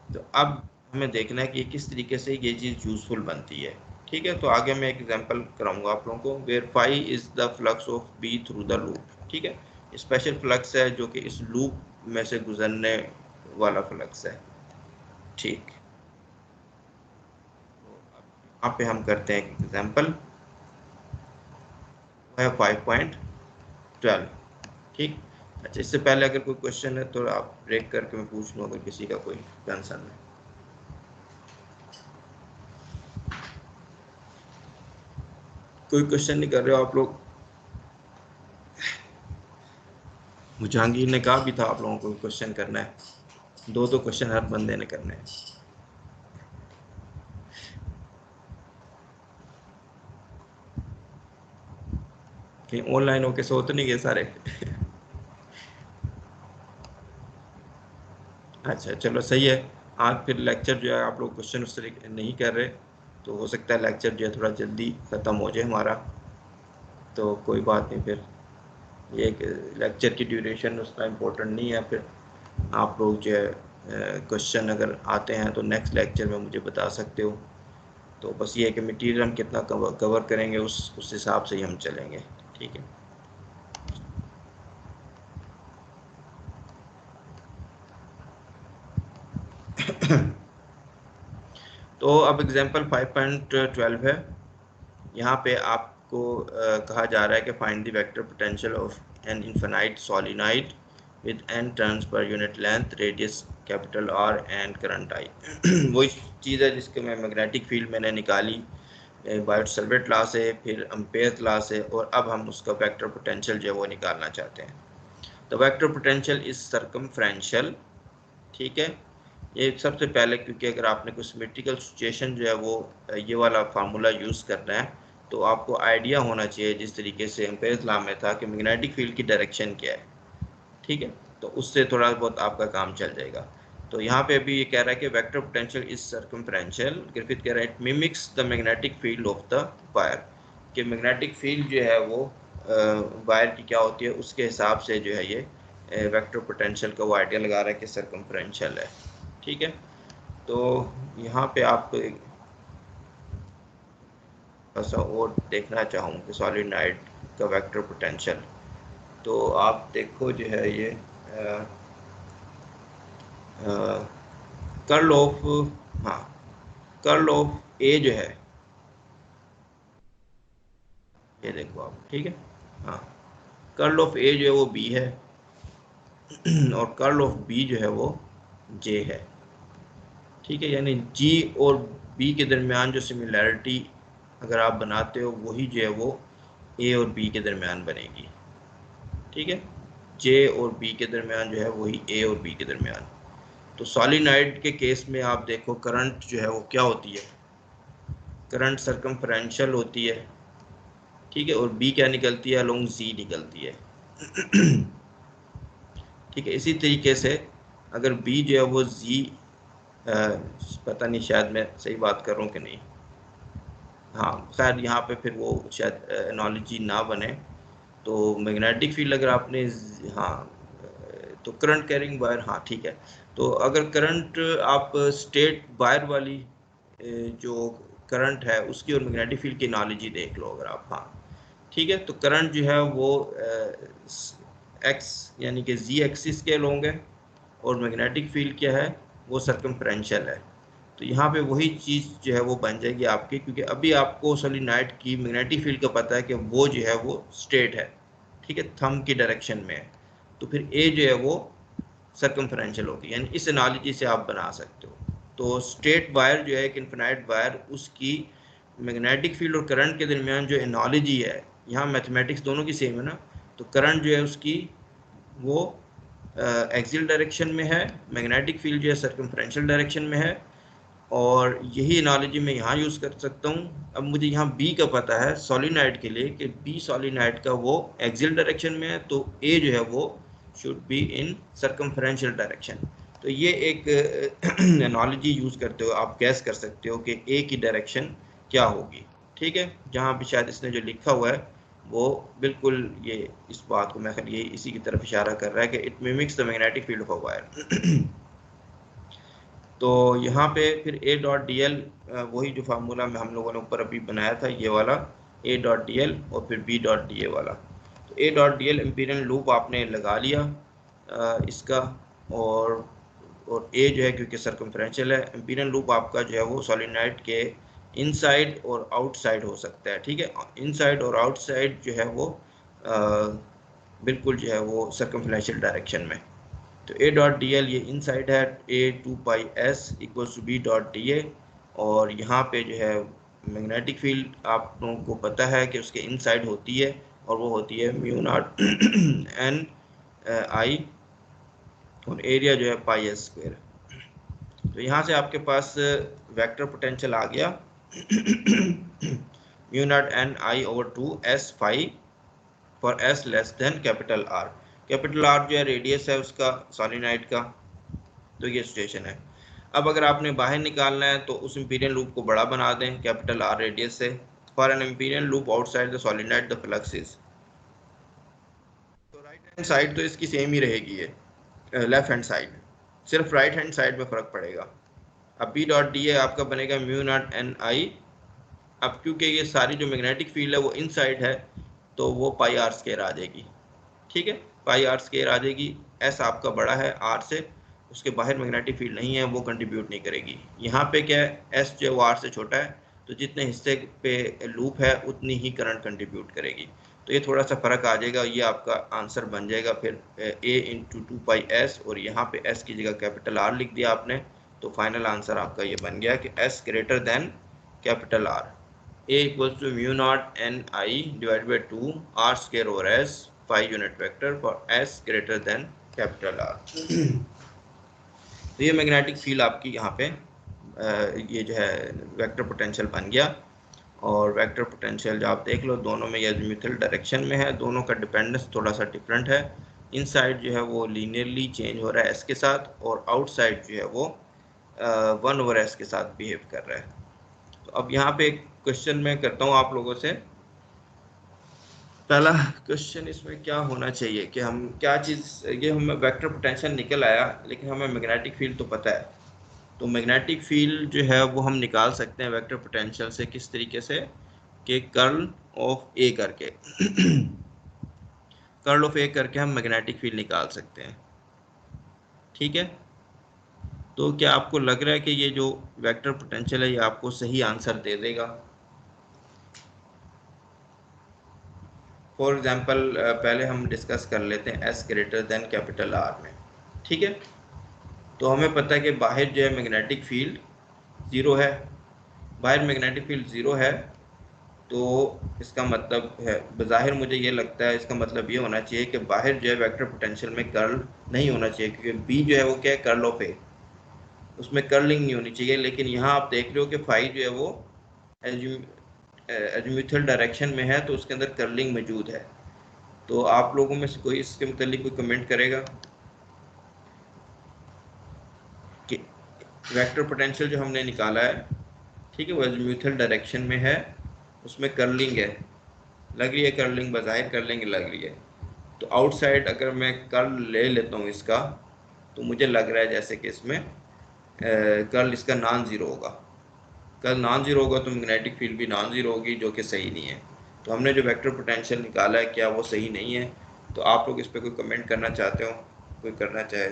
तो अब हमें देखना है कि किस तरीके से ये चीज़ यूजफुल बनती है। ठीक है। तो आगे मैं एक एग्जांपल कराऊंगा आप लोगों को, where phi is the flux of B through the loop. ठीक है। स्पेशल फ्लक्स है जो कि इस लूप में से गुजरने वाला फ्लक्स है। ठीक। यहाँ पे हम करते हैं एक एग्जांपल, है 5.12। ठीक। अच्छा, इससे पहले अगर कोई क्वेश्चन है तो आप ब्रेक करके मैं पूछ लूँ, अगर किसी का कोई कंसर्न है। कोई क्वेश्चन नहीं कर रहे हो आप लोग? जहांगीर ने कहा भी था आप लोगों को क्वेश्चन करना है, दो क्वेश्चन हर बंदे ने करने हैं। कहीं ऑनलाइन होके सो तो नहीं गए सारे? अच्छा चलो सही है। आज फिर लेक्चर जो है आप लोग क्वेश्चन उस तरीके नहीं कर रहे, तो हो सकता है लेक्चर जो है थोड़ा जल्दी ख़त्म हो जाए हमारा, तो कोई बात नहीं। फिर ये लेक्चर की ड्यूरेशन उसका इम्पोर्टेंट नहीं है। फिर आप लोग जो है क्वेश्चन अगर आते हैं तो नेक्स्ट लेक्चर में मुझे बता सकते हो। तो बस ये है कि मटेरियल हम कितना कवर करेंगे उस हिसाब से ही हम चलेंगे। ठीक है। तो अब एग्जांपल 5.12 है। यहाँ पे आपको कहा जा रहा है कि find the vector potential of an infinite solenoid with n turns per unit length, radius capital R and current I। वही चीज़ है जिसके मैं मैग्नेटिक फील्ड मैंने निकाली बायोट-सैवर्ट लॉ से, फिर एम्पेयर लॉ से, और अब हम उसका वेक्टर पोटेंशियल जो है वो निकालना चाहते हैं। तो वेक्टर पोटेंशियल इज सर्कमफ्रेंशियल। ठीक है। ये सबसे पहले, क्योंकि अगर आपने कुछ सिमेट्रिकल सिचुएशन जो है वो ये वाला फार्मूला यूज़ करना है, तो आपको आइडिया होना चाहिए जिस तरीके से एम्पेयर्स लॉ में था कि मैग्नेटिक फील्ड की डायरेक्शन क्या है। ठीक है। तो उससे थोड़ा बहुत आपका काम चल जाएगा। तो यहाँ पे अभी ये कह रहा है कि vector potential is circumferential. Griffith कह रहा है it mimics the magnetic field of the wire, कि मैग्नेटिक फील्ड जो है वो वायर की क्या होती है उसके हिसाब से जो है ये वेक्टर पोटेंशियल का वो आइडिया लगा रहा है कि सर्कमफ्रेंशियल है। ठीक है। तो यहाँ पे आपको ऐसा और देखना चाहूँ कि सॉलिनॉइड का वेक्टर पोटेंशियल, तो आप देखो जो है ये कर्ल ऑफ, हाँ, कर्ल ऑफ ए जो है, ये देखो आप। ठीक है। हाँ, कर्ल ऑफ ए जो है वो बी है और कर्ल ऑफ बी जो है वो जे है। ठीक है। यानी जी और बी के दरमियान जो सिमिलैरिटी अगर आप बनाते हो वही जो है वो ए और बी के दरमियान बनेगी। ठीक है। जे और बी के दरमियान जो है वही ए और बी के दरमियान। तो सॉलिनॉइड के केस में आप देखो करंट जो है वो क्या होती है, करंट सर्कमफ्रेंशियल होती है। ठीक है। और बी क्या निकलती है, अलोंग जी निकलती है। ठीक है। इसी तरीके से अगर बी जो है वो जी, पता नहीं शायद मैं सही बात कर रहा हूँ कि नहीं, हाँ खैर यहाँ पे फिर वो शायद एनालॉजी ना बने, तो मैग्नेटिक फील्ड अगर आपने, हाँ, तो करंट कैरिंग वायर, हाँ ठीक है। तो अगर करंट आप स्टेट वायर वाली जो करंट है उसकी और मैग्नेटिक फील्ड की एनालॉजी देख लो अगर आप, हाँ ठीक है। तो करंट जो है वो एक्स यानी कि जी एक्सिस के अलोंग है, और मैग्नेटिक फील्ड क्या है, वो सर्कमफ्रेंशियल है। तो यहाँ पे वही चीज़ जो है वो बन जाएगी आपकी, क्योंकि अभी आपको सोलिनॉइड की मैग्नेटिक फील्ड का पता है कि वो जो है वो स्ट्रेट है, ठीक है, थंब की डायरेक्शन में है। तो फिर ए जो है वो सर्कमफ्रेंशियल होगी, यानी इस एनालॉजी से आप बना सकते हो। तो स्ट्रेट वायर जो है एक इन्फिनाइट वायर, उसकी मैग्नेटिक फील्ड और करंट के दरमियान जो एनालॉजी है, यहाँ मैथमेटिक्स दोनों की सेम है ना, तो करंट जो है उसकी वो एक्सियल डायरेक्शन में है, मैग्नेटिक फील्ड जो है सर्कमफ्रेंशियल डायरेक्शन में है, और यही एनालॉजी मैं यहाँ यूज़ कर सकता हूँ। अब मुझे यहाँ बी का पता है सोलिनॉइड के लिए कि बी सोलिनॉइड का वो एक्सियल डायरेक्शन में है, तो ए जो है वो should be in circumferential direction. तो ये एक एनालॉजी यूज़ करते हो आप गैस कर सकते हो कि ए की डायरेक्शन क्या होगी, ठीक है। जहाँ पे शायद इसने जो लिखा हुआ है वो बिल्कुल ये इस बात को मैं ये इसी की तरफ इशारा कर रहा है कि it mimics the magnetic field of a wire. तो यहाँ पे फिर ए डॉट डी एल, वही जो फार्मूला में हम लोगों ने ऊपर अभी बनाया था ये वाला, ए डॉट डी एल और फिर बी डॉट डी ए वाला। तो A dot D L Amperian loop आपने लगा लिया इसका, और ए जो है क्योंकि सर्कमफ्रेंशियल है, एम्पीरियल लूप आपका जो है वो सोलिनॉइड के इनसाइड और आउटसाइड हो सकता है, ठीक है। इनसाइड और आउटसाइड जो है वो बिल्कुल जो है वो सर्कमफ्रेंशियल डायरेक्शन में। तो ए डॉट डी एल ये इनसाइड है, A two pi S equals to B dot D A, और यहाँ पे जो है मैग्नेटिक फील्ड आप लोगों को पता है कि उसके इनसाइड होती है, और वो होती है म्यू नॉट एन आई, और एरिया जो है पाई एस स्क्वायर। तो यहाँ से आपके पास वेक्टर पोटेंशियल आ गया mu naught N I over two S phi for S less than capital R. Capital R जो है रेडियस है उसका सोलिनॉइड का, तो ये सिचुएशन है। अब अगर आपने बाहर निकालना है तो उस इंपीरियल लूप को बड़ा बना दें कैपिटल आर रेडियस से। For an Amperian loop outside the solenoid the flux is, तो राइट हैंड साइड तो इसकी सेम ही रहेगी, ये लेफ्ट हैंड साइड, सिर्फ राइट हैंड साइड में फर्क पड़ेगा। अब बी डॉट डी ए आपका बनेगा म्यू नॉट एन आई। अब क्योंकि ये सारी जो मैग्नेटिक फील्ड है वो इनसाइड है, तो वो पाई आर स्क्वायर आ जाएगी, ठीक है, पाई आर स्क्वायर आ जाएगी। एस आपका बड़ा है आर से, उसके बाहर मैग्नेटिक फील्ड नहीं है, वो कंट्रीब्यूट नहीं करेगी। यहाँ पे क्या है, एस जो है वो आर से छोटा है, तो जितने हिस्से पे लूप है उतनी ही करंट कंट्रीब्यूट करेगी। तो ये थोड़ा सा फर्क आ जाएगा, ये आपका आंसर बन जाएगा फिर ए इंटू टू पाई एस, और यहाँ पे एस की जगह कैपिटल आर लिख दिया आपने, तो फाइनल आंसर आपका ये बन गया कि S greater than capital are. A equals to mu naught n I divided by 2 r square over s 5 unit vector for s greater than capital R। तो ये मैग्नेटिक फील्ड आपकी यहाँ पे ये जो है वेक्टर पोटेंशियल बन गया। और वेक्टर पोटेंशियल जो आप देख लो दोनों में ये अज़ीमुथल डायरेक्शन में है, दोनों का डिपेंडेंस थोड़ा सा डिफरेंट है। इनसाइड जो है वो लीनियरली चेंज हो रहा है एस के साथ, और आउटसाइड जो है वो 1 ओवर एस के साथ बिहेव कर रहा है। तो अब यहाँ पे एक क्वेश्चन मैं करता हूँ आप लोगों से। पहला क्वेश्चन इसमें क्या होना चाहिए कि हम क्या चीज़, ये हमें वेक्टर पोटेंशियल निकल आया लेकिन हमें मैग्नेटिक फील्ड तो पता है। तो मैग्नेटिक फील्ड जो है वो हम निकाल सकते हैं वेक्टर पोटेंशियल से किस तरीके से, कि कर्ल ऑफ ए करके कर्ल ऑफ ए करके हम मैग्नेटिक फील्ड निकाल सकते हैं, ठीक है। तो क्या आपको लग रहा है कि ये जो वेक्टर पोटेंशियल है ये आपको सही आंसर दे देगा? फॉर एग्जाम्पल पहले हम डिस्कस कर लेते हैं S greater than capital are में, ठीक है। तो हमें पता है कि बाहर जो है मैग्नेटिक फील्ड ज़ीरो है, बाहर मैग्नेटिक फील्ड ज़ीरो है, तो इसका मतलब है, बज़ाहिर मुझे ये लगता है इसका मतलब ये होना चाहिए कि बाहर जो है वेक्टर पोटेंशियल में कर्ल नहीं होना चाहिए, क्योंकि बी जो है वो क्या है, कर्ल ऑफ ए, उसमें कर्लिंग नहीं होनी चाहिए। लेकिन यहाँ आप देख रहे हो कि फाई जो है वो एजीमुथल डायरेक्शन में है, तो उसके अंदर कर्लिंग मौजूद है। तो आप लोगों में से कोई इसके मुतालिक कोई कमेंट करेगा कि वेक्टर पोटेंशियल जो हमने निकाला है, ठीक है, वो एजीमुथल डायरेक्शन में है, उसमें कर्लिंग है, लग रही है कर्लिंग, बज़ाहिर कर्लिंग लग रही है। तो आउटसाइड अगर मैं कर्ल ले लेता हूँ इसका, तो मुझे लग रहा है जैसे कि इसमें कर्ल इसका नॉन ज़ीरो होगा। कर्ल नॉन ज़ीरो होगा तो मैग्नेटिक फील्ड भी नॉन ज़ीरो होगी, जो कि सही नहीं है। तो हमने जो वेक्टर पोटेंशियल निकाला है, क्या वो सही नहीं है? तो आप लोग इस पर कोई कमेंट करना चाहते हो, कोई करना चाहे?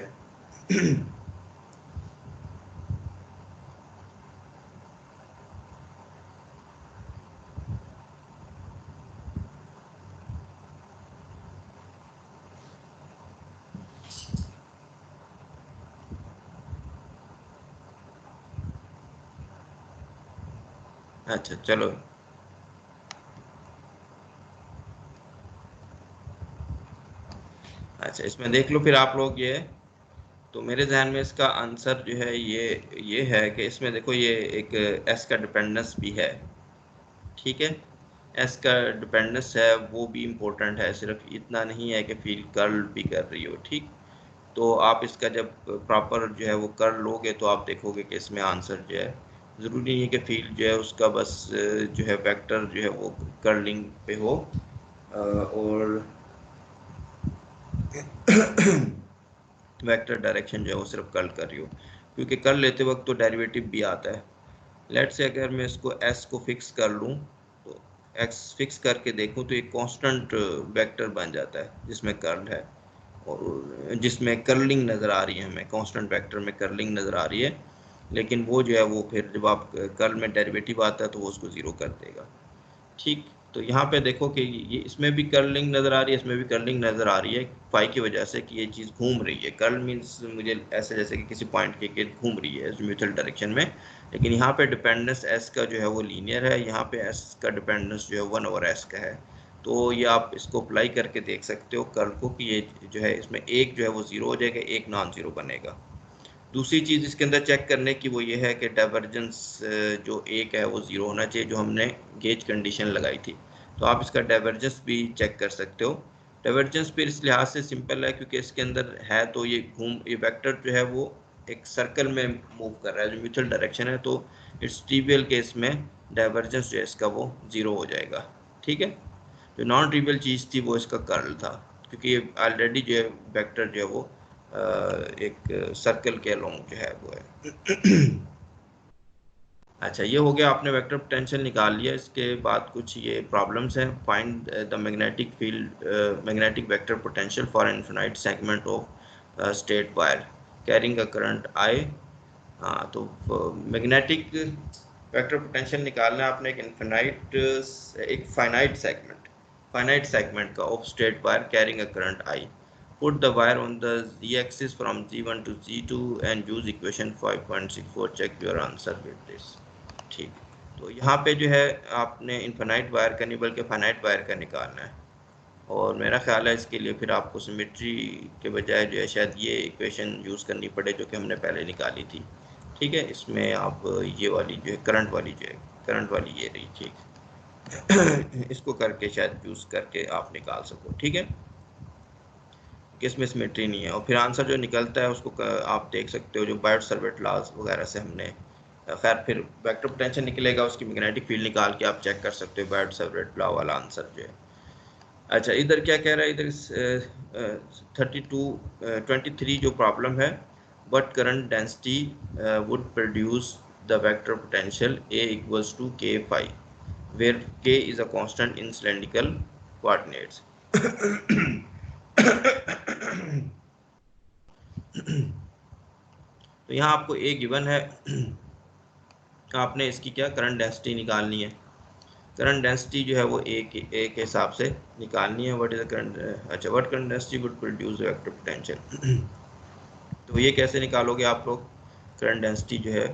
अच्छा चलो, अच्छा इसमें देख लो फिर आप लोग ये। तो मेरे जहन में इसका आंसर जो है ये है कि इसमें देखो ये एक एस का डिपेंडेंस भी है, ठीक है। एस का डिपेंडेंस है, वो भी इम्पोर्टेंट है, सिर्फ इतना नहीं है कि फील्ड कर्ल भी कर रही हो, ठीक। तो आप इसका जब प्रॉपर जो है वो कर लोगे तो आप देखोगे कि इसमें आंसर जो है, ज़रूरी नहीं है कि फील्ड जो है उसका बस जो है वेक्टर जो है वो कर्लिंग पे हो, और वेक्टर डायरेक्शन जो है वो सिर्फ कर्ल कर रही हो, क्योंकि कर्ल लेते वक्त तो डेरिवेटिव भी आता है। लेट से अगर मैं इसको एस को फिक्स कर लूँ, तो एक्स फिक्स करके देखूँ तो एक कांस्टेंट वेक्टर बन जाता है जिसमें कर्ल है, और जिसमें कर्लिंग नज़र आ रही है, हमें कांस्टेंट वेक्टर में कर्लिंग नज़र आ रही है। लेकिन वो जो है वो फिर जब आप कर्ल में डेरिवेटिव आता है तो वो उसको ज़ीरो कर देगा, ठीक। तो यहाँ पे देखो कि ये इसमें भी कर्लिंग नज़र आ रही है, इसमें भी कर्लिंग नज़र आ रही है, फाई की वजह से कि ये चीज़ घूम रही है। कर्ल मीन्स मुझे ऐसे जैसे कि किसी पॉइंट के इर्द घूम रही है म्यूचुअल डायरेक्शन में। लेकिन यहाँ पे डिपेंडेंस एस का जो है वो लीनियर है, यहाँ पे एस का डिपेंडेंस जो है 1/s का है। तो ये आप इसको अप्लाई करके देख सकते हो कर्ल को, कि ये जो है इसमें एक जो है वो ज़ीरो हो जाएगा, एक नॉन ज़ीरो बनेगा। दूसरी चीज़ इसके अंदर चेक करने की वो ये है कि डाइवर्जेंस जो एक है वो ज़ीरो होना चाहिए, जो हमने गेज कंडीशन लगाई थी। तो आप इसका डाइवर्जेंस भी चेक कर सकते हो। डाइवर्जेंस फिर इस लिहाज से सिंपल है क्योंकि इसके अंदर है तो ये वेक्टर जो है वो एक सर्कल में मूव कर रहा है जो म्यूचुअल डायरेक्शन है, तो इट्स ट्रिवियल केस में डाइवर्जेंस जो है इसका वो ज़ीरो हो जाएगा, ठीक है। जो नॉन ट्रिवियल चीज़ थी वो इसका कर्ल था, क्योंकि ये ऑलरेडी जो है वेक्टर जो है वो एक सर्कल के अलोंग जो है वो है। अच्छा ये हो गया, आपने वेक्टर पोटेंशियल निकाल लिया। इसके बाद कुछ ये प्रॉब्लम्स हैं। Find the magnetic field, magnetic vector potential for infinite segment of straight wire carrying a current I. हाँ, तो मैग्नेटिक वेक्टर पोटेंशियल निकालना है आपने एक फाइनाइट सेगमेंट का of straight wire carrying a current I. Put the wire on the z-axis from z1 to z2 and use equation 5.64. Check your answer with this, ठीक। तो यहाँ पे जो है आपने इनफाइनाइट वायर का नहीं बल्कि फाइनाइट वायर का निकालना है, और मेरा ख्याल है इसके लिए फिर आपको सिमेट्री के बजाय जो है शायद ये इक्वेशन यूज़ करनी पड़े जो कि हमने पहले निकाली थी, ठीक है। इसमें आप ये वाली जो है करंट वाली ये रही, ठीक। इसको करके शायद यूज़ करके आप निकाल सको, ठीक है, कि इसमें सिमेट्री नहीं है। और फिर आंसर जो निकलता है उसको आप देख सकते हो, जो बायोट-सावर्त लॉज वगैरह से हमने खैर फिर वेक्टर पोटेंशियल निकलेगा, उसकी मैग्नेटिक फील्ड निकाल के आप चेक कर सकते हो बायोट-सावर्त लॉ वाला आंसर जो है। अच्छा इधर क्या कह रहा है, इधर 23 जो प्रॉब्लम है, but current density would produce the vector potential A equals to K phi where K is a constant in cylindrical coordinates। तो यहाँ आपको A गिवन है, आपने इसकी क्या करंट डेंसिटी निकालनी है। करंट डेंसिटी जो है वो ए के हिसाब से निकालनी है। व्हाट इज द करंट, अच्छा what current density would produce vector potential. तो ये कैसे निकालोगे आप लोग करंट डेंसिटी जो है।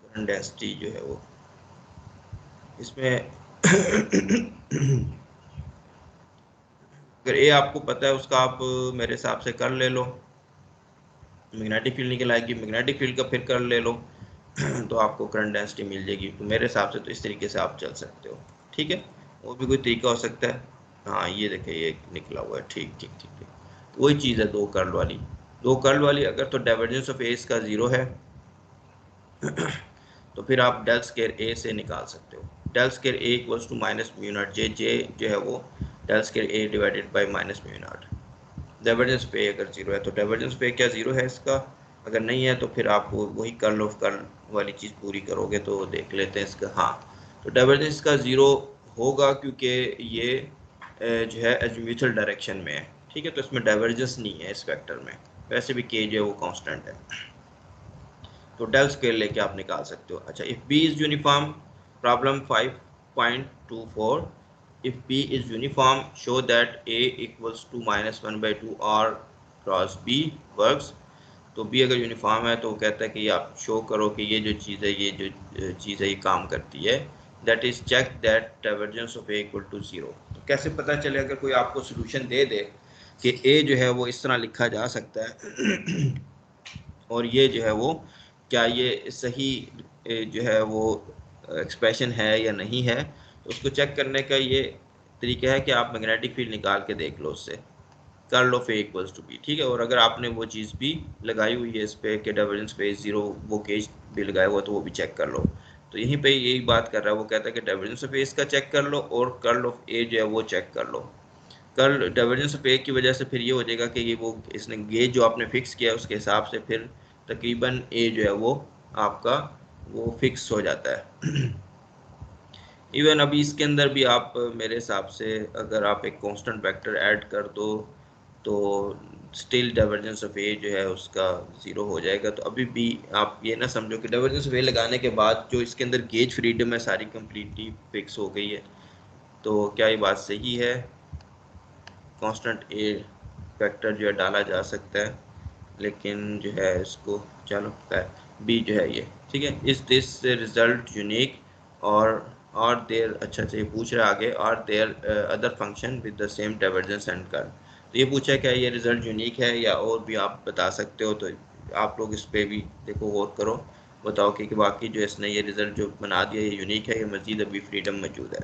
करंट डेंसिटी जो है वो इसमें अगर ए आपको पता है उसका आप मेरे हिसाब से कर ले लो, मैग्नेटिक फील्ड निकल आएगी, मैग्नेटिक फील्ड का फिर कर ले लो, तो आपको करंट डेंसिटी मिल जाएगी। तो मेरे हिसाब से तो इस तरीके से आप चल सकते हो, ठीक है। और भी कोई तरीका हो सकता है। हाँ ये देखिए ये निकला हुआ है, ठीक ठीक ठीक ठीक। तो वही चीज़ है दो कर्ल वाली अगर तो डाइवर्जेंस ऑफ ए इसका ज़ीरो है। तो फिर आप डेल स्केयर ए से निकाल सकते हो। Del square A equals to minus mu naught J, J जो है वो del square A divided by minus mu naught. Divergence पे अगर जीरो है तो डाइवर्जेंस पे क्या जीरो है इसका, अगर नहीं है तो फिर आप वही कर्ल ऑफ कर्ल वाली चीज़ पूरी करोगे तो देख लेते हैं इसका। हाँ, तो डाइवर्जेंस का ज़ीरो होगा क्योंकि ये जो है एजिमुथल डायरेक्शन में है, ठीक है, तो इसमें डाइवर्जेंस नहीं है इस वेक्टर में, वैसे भी के जो है वो कांस्टेंट है, तो डेल स्क्वायर लेके आप निकाल सकते हो। अच्छा, if B is uniform, problem 5.24, if B is uniform show that A equals to -1/2 R cross B works. तो B अगर यूनिफॉर्म है तो वो कहता है कि आप शो करो कि ये जो चीज़ है, ये जो चीज़ है ये काम करती है। That is check that divergence of A equal to 0। तो कैसे पता चले, अगर कोई आपको सोल्यूशन दे दे कि A जो है वो इस तरह लिखा जा सकता है और ये जो है वो क्या ये सही जो है वो एक्सप्रेशन है या नहीं है, तो उसको चेक करने का ये तरीका है कि आप मैग्नेटिक फील्ड निकाल के देख लो उससे, curl of A equals to B, ठीक है। और अगर आपने वो चीज़ भी लगाई हुई है इस पर कि डाइवर्जेंस पे जीरो, वो केज भी लगाया हुआ, तो वो भी चेक कर लो। तो यहीं पे यही बात कर रहा है, वो कहता है कि डाइवर्जेंस ऑफ ए इसका चेक कर लो और कर्ल ऑफ ए जो है वो चेक कर लो। कर्ल डाइवर्जेंस ऑफ ए की वजह से फिर ये हो जाएगा कि ये वो इसने गेज जो आपने फिक्स किया है उसके हिसाब से फिर तकरीबन ए जो है वो आपका वो फिक्स हो जाता है। इवन अभी इसके अंदर भी आप मेरे हिसाब से अगर आप एक कांस्टेंट वेक्टर ऐड कर दो तो स्टिल डाइवर्जेंस ऑफ ए जो है उसका ज़ीरो हो जाएगा। तो अभी भी आप ये ना समझो कि डाइवर्जेंस ऑफ ए लगाने के बाद जो इसके अंदर गेज फ्रीडम है सारी कम्प्लीटली फिक्स हो गई है। तो क्या ये बात सही है, कांस्टेंट ए वेक्टर जो है डाला जा सकता है, लेकिन जो है इसको चलो बी जो है ये ठीक है। Is this result unique or there, अच्छा ये पूछ रहा है आगे, are there other function with the same divergence and curl. तो ये पूछा क्या ये रिजल्ट यूनिक है या और भी आप बता सकते हो, तो आप लोग इस पर भी देखो गौर करो, बताओ कि बाकी जो इसने ये रिजल्ट जो बना दिया ये यूनिक है या मजीद अभी फ्रीडम मौजूद है।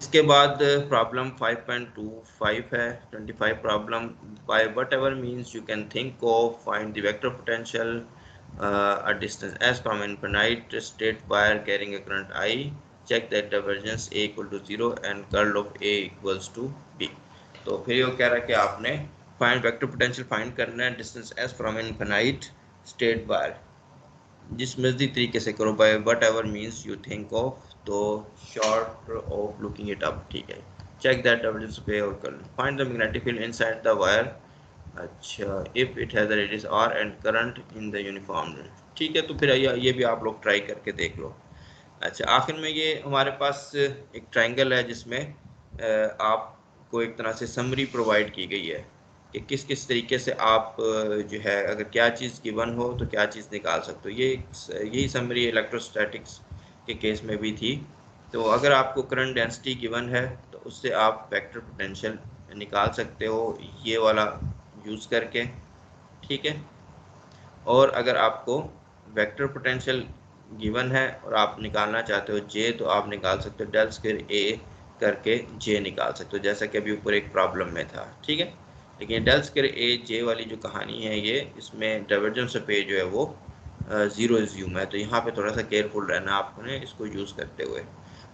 इसके बाद प्रॉब्लम 5.25 है, 25 problem, by whatever means you can think of find the vector potential a distance s from infinite straight wire carrying a current I, check that divergence A equal to 0 and curl of A equals to B। तो फिर ये कह रहा है कि आपने find vector potential find करना है distance s from infinite straight wire, जिस मर्जी तरीके से करो, by whatever means you think of, तो short of looking it up, ठीक है। चेक दैट डाइवर्जेंस पे और कर find the magnetic field inside the wire, अच्छा if it has the radius R and current in the uniform, ठीक है। तो फिर ये भी आप लोग ट्राई करके देख लो। अच्छा, आखिर में ये हमारे पास एक ट्रायंगल है जिसमें आपको एक तरह से समरी प्रोवाइड की गई है कि किस किस तरीके से आप जो है अगर क्या चीज़ गिवन हो तो क्या चीज़ निकाल सकते हो। यही समरी इलेक्ट्रोस्टैटिक्स के केस में भी थी। तो अगर आपको करंट डेंसिटी गिवन है तो उससे आप वेक्टर पोटेंशियल निकाल सकते हो ये वाला यूज़ करके, ठीक है। और अगर आपको वेक्टर पोटेंशियल गिवन है और आप निकालना चाहते हो जे, तो आप निकाल सकते हो डेल स्क्वायर ए करके जे निकाल सकते हो, जैसा कि अभी ऊपर एक प्रॉब्लम में था, ठीक है। लेकिन डेल स्क्वायर ए जे वाली जो कहानी है ये, इसमें डाइवर्जेंस ऑफ ए जो है वो ज़ीरो ज़्यूम है, तो यहाँ पे थोड़ा सा केयरफुल रहना आपने इसको यूज़ करते हुए।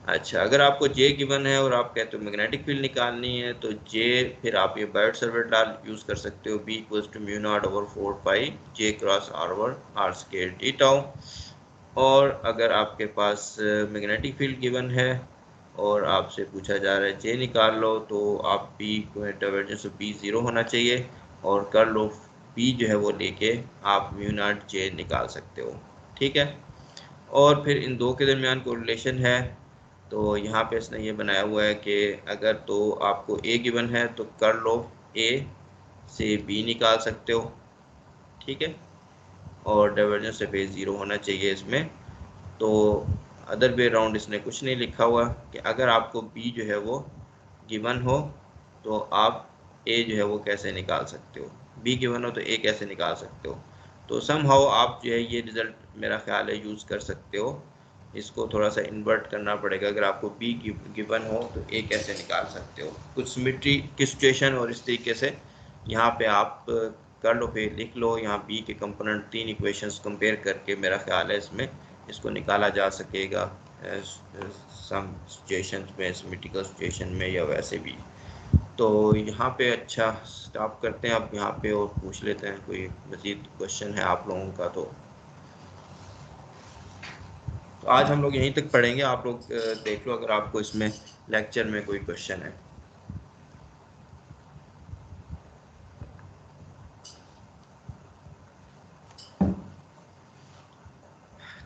अच्छा, अगर आपको जे गिवन है और आप कहते हो मैग्नेटिक फील्ड निकालनी है तो जे फिर आप ये बायोट सर्वेट लॉ यूज़ कर सकते हो, B equals to mu naught over 4 pi J cross R over R square D tau. और अगर आपके पास मैग्नेटिक फील्ड गिवन है और आपसे पूछा जा रहा है जे निकाल लो, तो आप बी को डाइवर्जेंस ऑफ बी ज़ीरो होना चाहिए और कर्ल ऑफ बी जो है वो लेके आप म्यू नॉट जे निकाल सकते हो, ठीक है। और फिर इन दो के दरमियान कोरिलेशन है, तो यहाँ पे इसने ये बनाया हुआ है कि अगर तो आपको ए गिवन है तो कर्ल ऑफ ए से बी निकाल सकते हो, ठीक है। और डाइवर्जेंस ऑफ ए ज़ीरो होना चाहिए इसमें। तो अदर वे राउंड इसने कुछ नहीं लिखा हुआ कि अगर आपको बी जो है वो गिवन हो तो आप ए जो है वो कैसे निकाल सकते हो, बी गिवन हो तो ए कैसे निकाल सकते हो। तो समहाउ आप जो है ये रिज़ल्ट मेरा ख्याल है यूज़ कर सकते हो, इसको थोड़ा सा इन्वर्ट करना पड़ेगा। अगर आपको बी गिवन हो तो ए कैसे निकाल सकते हो, कुछ सिमेट्री की सिचुएशन और इस तरीके से यहाँ पे आप कर्ल ऑफ ए लिख लो, यहाँ बी के कंपोनेंट 3 इक्वेशंस कंपेयर करके मेरा ख्याल है इसमें इसको निकाला जा सकेगा सम सिचुएशंस में, सिमेट्रिकल सिचुएशन में या वैसे भी। तो यहाँ पे अच्छा स्टॉप करते हैं अब यहाँ पे और पूछ लेते हैं कोई मज़ीद क्वेश्चन है आप लोगों का। तो आज हम लोग यहीं तक पढ़ेंगे, आप लोग देख लो अगर आपको इसमें लेक्चर में कोई क्वेश्चन है।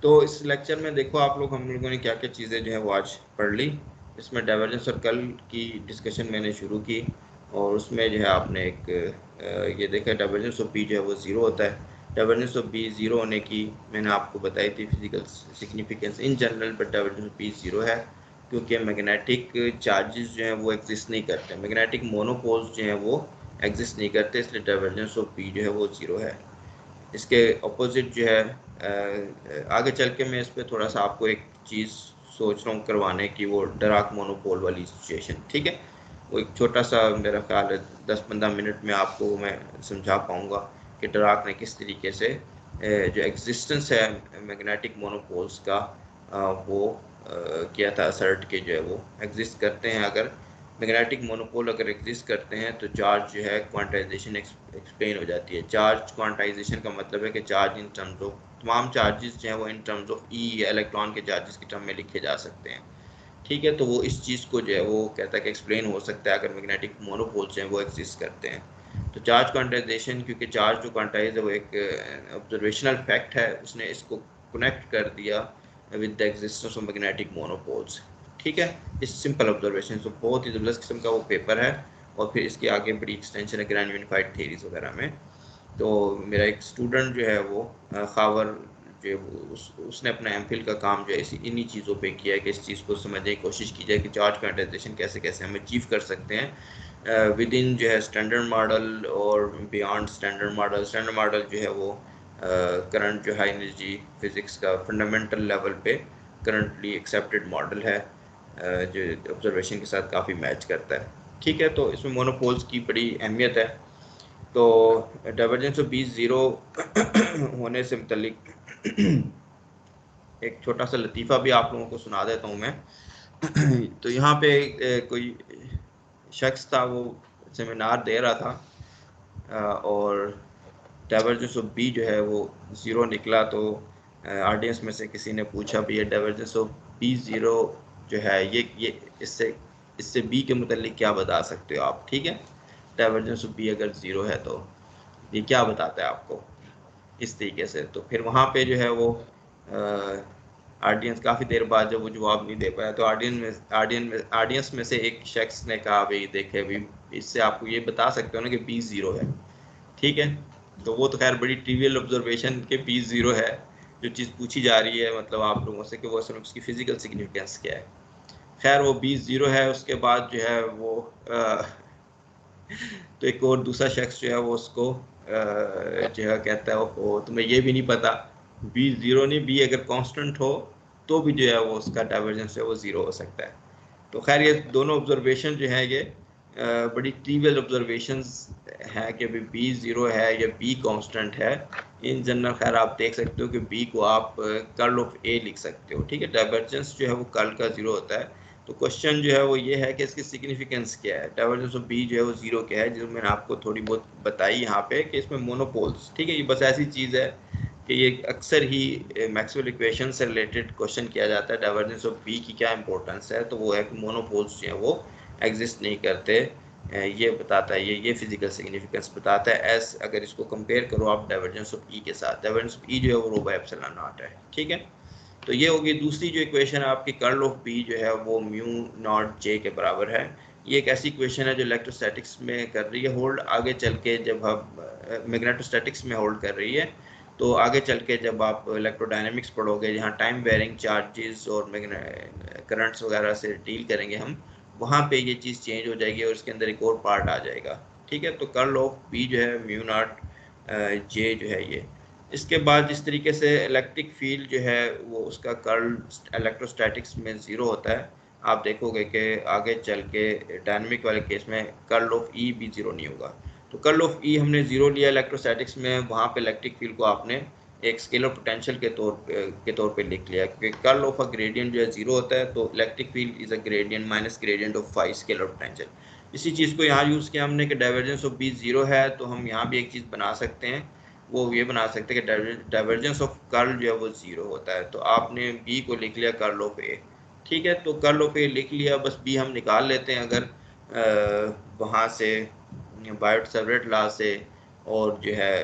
तो इस लेक्चर में देखो आप लोग, हम लोगों ने क्या क्या चीज़ें जो है वो आज पढ़ ली। इसमें डाइवर्जेंस और कर्ल की डिस्कशन मैंने शुरू की और उसमें जो है आपने एक ये देखा डाइवर्जेंस ऑफ बी जो है वो ज़ीरो होता है। डाइवर्जेंस ऑफ बी ज़ीरो होने की मैंने आपको बताई थी physical significance in general, but divergence of B zero है क्योंकि मैग्नेटिक चार्जेस जो हैं वो एग्जिस्ट नहीं करते, मैग्नेटिक मोनोपोल्स जो हैं वो एग्जिस्ट नहीं करते, इसलिए डाइवर्जेंस ऑफ बी जो है वो ज़ीरो है। इसके अपोजिट जो है आगे चल के मैं इस पर थोड़ा सा आपको एक चीज़ सोच रहा हूँ करवाने की, वो डराक मोनोपोल वाली सिचुएशन, ठीक है। वो एक छोटा सा मेरा ख्याल है 10-15 मिनट में आपको मैं समझा पाऊँगा कि डराक ने किस तरीके से जो एग्जिस्टेंस है मैग्नेटिक मोनोपोल्स का वो किया था असर्ट के जो है वो एग्जिस्ट करते हैं। अगर मैग्नेटिक मोनोपोल अगर एग्जिस्ट करते हैं तो चार्ज जो है क्वांटाइजेशन एक्सप्लेन हो जाती है। चार्ज क्वांटाइजेशन का मतलब है कि चार्ज इन टर्म्स ऑफ, तमाम चार्जेस जो हैं वो इन टर्म्स ऑफ ई या इलेक्ट्रॉन के चार्जेस की टर्म में लिखे जा सकते हैं, ठीक है। तो वो इस चीज़ को जो है वो कहता है कि एक्सप्लेन हो सकता है अगर मैग्नेटिक मोनोपोल्स हैं वो एग्जिस्ट करते हैं। तो चार्ज क्वांटाइजेशन, क्योंकि चार्ज जो क्वांटाइज है वो एक ऑब्जर्वेशनल फैक्ट है, उसने इसको कनेक्ट कर दिया with the existence of magnetic monopoles, ठीक है। इस सिंपल ऑब्जर्वेशन, तो बहुत ही ज़बरदस्त किस्म का वो पेपर है और फिर इसकी आगे बड़ी एक्सटेंशन है ग्रैंड यूनिफाइड थ्योरीज वगैरह में। तो मेरा एक स्टूडेंट जो है वो खावर जो है उसने अपना एमफिल का काम जो है इसी इन्हीं चीज़ों पे किया है कि इस चीज़ को समझने की कोशिश की जाए कि चार्ज क्वांटाइजेशन कैसे कैसे हम अचीव कर सकते हैं विद इन जो है स्टैंडर्ड मॉडल और beyond standard model. Standard model जो है वो करंट जो हाई एनर्जी फिज़िक्स का फंडामेंटल लेवल पे करंटली एक्सेप्टेड मॉडल है जो ऑब्जर्वेशन के साथ काफ़ी मैच करता है, ठीक है। तो इसमें मोनोपोल्स की बड़ी अहमियत है। तो डाइवर्जेंस ऑफ बी ज़ीरो होने से मुतल्लिक एक छोटा सा लतीफ़ा भी आप लोगों को सुना देता हूँ मैं। तो यहाँ पे कोई शख्स था, वो सेमिनार दे रहा था और डाइवर्जेंस ऑफ बी जो है वो ज़ीरो निकला। तो ऑडियंस में से किसी ने पूछा भी ये डाइवर्जेंस ऑफ बी ज़ीरो जो है ये इससे इससे बी के मुतल्लिक क्या बता सकते हो आप, ठीक है। डाइवर्जेंस ऑफ बी अगर ज़ीरो है तो ये क्या बताता है आपको, इस तरीके से। तो फिर वहाँ पे जो है वो ऑडियंस काफ़ी देर बाद जब वो जवाब नहीं दे पाया तो ऑडियंस में से एक शख्स ने कहा भाई देखे भाई इससे आपको ये बता सकते हो ना कि बी ज़ीरो है, ठीक है। तो वो तो खैर बड़ी ट्रिवियल ऑब्जर्वेशन के बी ज़ीरो है, जो चीज़ पूछी जा रही है मतलब आप लोगों से कि वो असल में उसकी फ़िज़िकल सिग्निफिकेंस क्या है। खैर वो बी ज़ीरो है, उसके बाद जो है वो तो एक और दूसरा शख्स जो है वो उसको जो है कहता है वो तुम्हें ये भी नहीं पता, बी ज़ीरो नहीं, बी अगर कांस्टेंट हो तो भी जो है वो उसका डाइवर्जेंस है वो ज़ीरो हो सकता है। तो खैर ये दोनों ऑब्जर्वेशन जो है ये बड़ी ट्रिवियल ऑब्जर्वेशंस हैं कि बी ज़ीरो है या बी कांस्टेंट है। इन जनरल खैर आप देख सकते हो कि बी को आप कर्ल ऑफ ए लिख सकते हो, ठीक है। डाइवर्जेंस जो है वो कर्ल का ज़ीरो होता है। तो क्वेश्चन जो है वो ये है कि इसकी सिग्निफिकेंस क्या है। डाइवर्जेंस ऑफ बी जो है वो ज़ीरो क्या है, जो मैंने आपको थोड़ी बहुत बताई यहाँ पे कि इसमें मोनोपोल्स, ठीक है। ये बस ऐसी चीज़ है कि ये अक्सर ही मैक्सवेल इक्वेशन से रिलेटेड क्वेश्चन किया जाता है डाइवर्जेंस ऑफ बी की क्या इंपॉर्टेंस है। तो वो है कि मोनोपोल्स जो हैं वो एग्जिस्ट नहीं करते, ये बताता है, ये फिजिकल सिग्निफिकेंस बताता है। एस अगर इसको कंपेयर करो आप डाइवर्जेंस ऑफ ई के साथ, डाइवर्जेंस ऑफ ई जो है वो रो बाय एप्सिलॉन नॉट है, ठीक है। तो ये होगी दूसरी जो इक्वेशन है आपकी, कर्ल ऑफ बी जो है वो म्यू नॉट जे के बराबर है। ये एक ऐसी इक्वेशन है जो इलेक्ट्रोस्टैटिक्स में कर रही है होल्ड, आगे चल के जब हम मैग्नेटोस्टैटिक्स में होल्ड कर रही है। तो आगे चल के जब आप इलेक्ट्रोडायनेमिक्स पढ़ोगे जहाँ टाइम वेरिंग चार्जेस और करंट्स वगैरह से डील करेंगे हम, वहाँ पे ये चीज़ चेंज हो जाएगी और इसके अंदर एक और पार्ट आ जाएगा, ठीक है। तो कर्ल ऑफ बी जो है म्यू नॉट जे जो है ये। इसके बाद जिस तरीके से इलेक्ट्रिक फील्ड जो है वो उसका कर्ल इलेक्ट्रोस्टैटिक्स में ज़ीरो होता है, आप देखोगे कि आगे चल के डायनामिक वाले केस में कर्ल ऑफ ई भी ज़ीरो नहीं होगा। तो कर्ल ऑफ ई हमने 0 लिया इलेक्ट्रोस्टैटिक्स में, वहाँ पे इलेक्ट्रिक फील्ड को आपने एक स्केलर पोटेंशियल के तौर पे लिख लिया, क्योंकि कर्ल ऑफ अ ग्रेडियंट जो है 0 होता है, तो electric field is a gradient minus gradient of phi scalar potential. इसी चीज़ को यहाँ यूज़ किया हमने कि डाइवर्जेंस ऑफ बी 0 है, तो हम यहाँ भी एक चीज़ बना सकते हैं, वो ये बना सकते हैं कि डाइवर्जेंस ऑफ कर्ल जो है वो 0 होता है। तो आपने बी को लिख लिया कर्ल ऑफ ए, ठीक है। तो कर्ल ऑफ ए लिख लिया, बस बी हम निकाल लेते हैं अगर वहाँ से बायोट सेवरेट लॉ से और जो है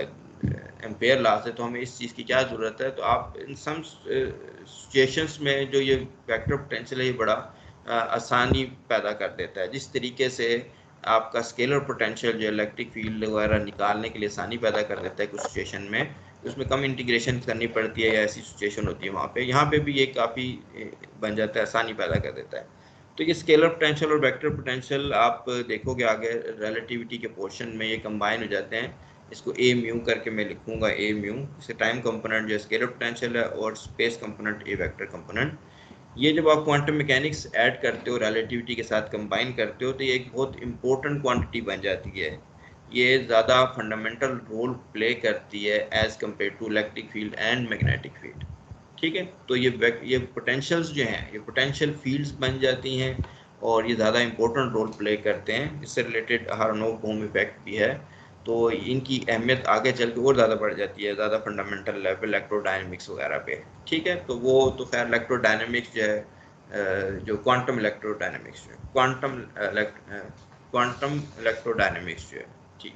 एम्पेयर लॉ से, तो हमें इस चीज़ की क्या ज़रूरत है। तो आप इन सम सिचुएशंस में जो ये वेक्टर पोटेंशियल है ये बड़ा आसानी पैदा कर देता है। जिस तरीके से आपका स्केलर पोटेंशियल जो इलेक्ट्रिक फील्ड वगैरह निकालने के लिए आसानी पैदा कर देता है कुछ सिचुएशन में, उसमें कम इंटीग्रेशन करनी पड़ती है या ऐसी सिचुएशन होती है वहाँ पे, यहाँ पे भी ये काफ़ी बन जाता है, आसानी पैदा कर देता है। तो ये स्केलर पोटेंशियल और वेक्टर पोटेंशियल आप देखोगे आगे रिलेटिविटी के पोर्शन में ये कंबाइन हो जाते हैं। इसको ए म्यू करके मैं लिखूंगा, ए म्यू, इसे टाइम कंपोनेंट जो स्केलर पोटेंशियल है और स्पेस कंपोनेंट ए वेक्टर कंपोनेंट। ये जब आप क्वांटम मैकेनिक्स ऐड करते हो, रिलेटिविटी के साथ कंबाइन करते हो, तो ये एक बहुत इंपॉर्टेंट क्वांटिटी बन जाती है। ये ज़्यादा फंडामेंटल रोल प्ले करती है as compare to electric field and magnetic field, ठीक है। तो ये पोटेंशियल्स जो हैं ये पोटेंशियल फील्ड्स बन जाती हैं और ये ज़्यादा इंपॉर्टेंट रोल प्ले करते हैं। इससे रिलेटेड हार्नोव बूम इफेक्ट भी है, तो इनकी अहमियत आगे चल के और ज़्यादा बढ़ जाती है, ज़्यादा फंडामेंटल लेवल इलेक्ट्रोडायनेमिक्स वगैरह पे, ठीक है। तो वो तो खैर इलेक्ट्रोडायनेमिक्स जो है जो क्वांटम इलेक्ट्रोडायनेमिक्स जो है क्वांटम इलेक्ट्रोडायनेमिक्स जो है, ठीक,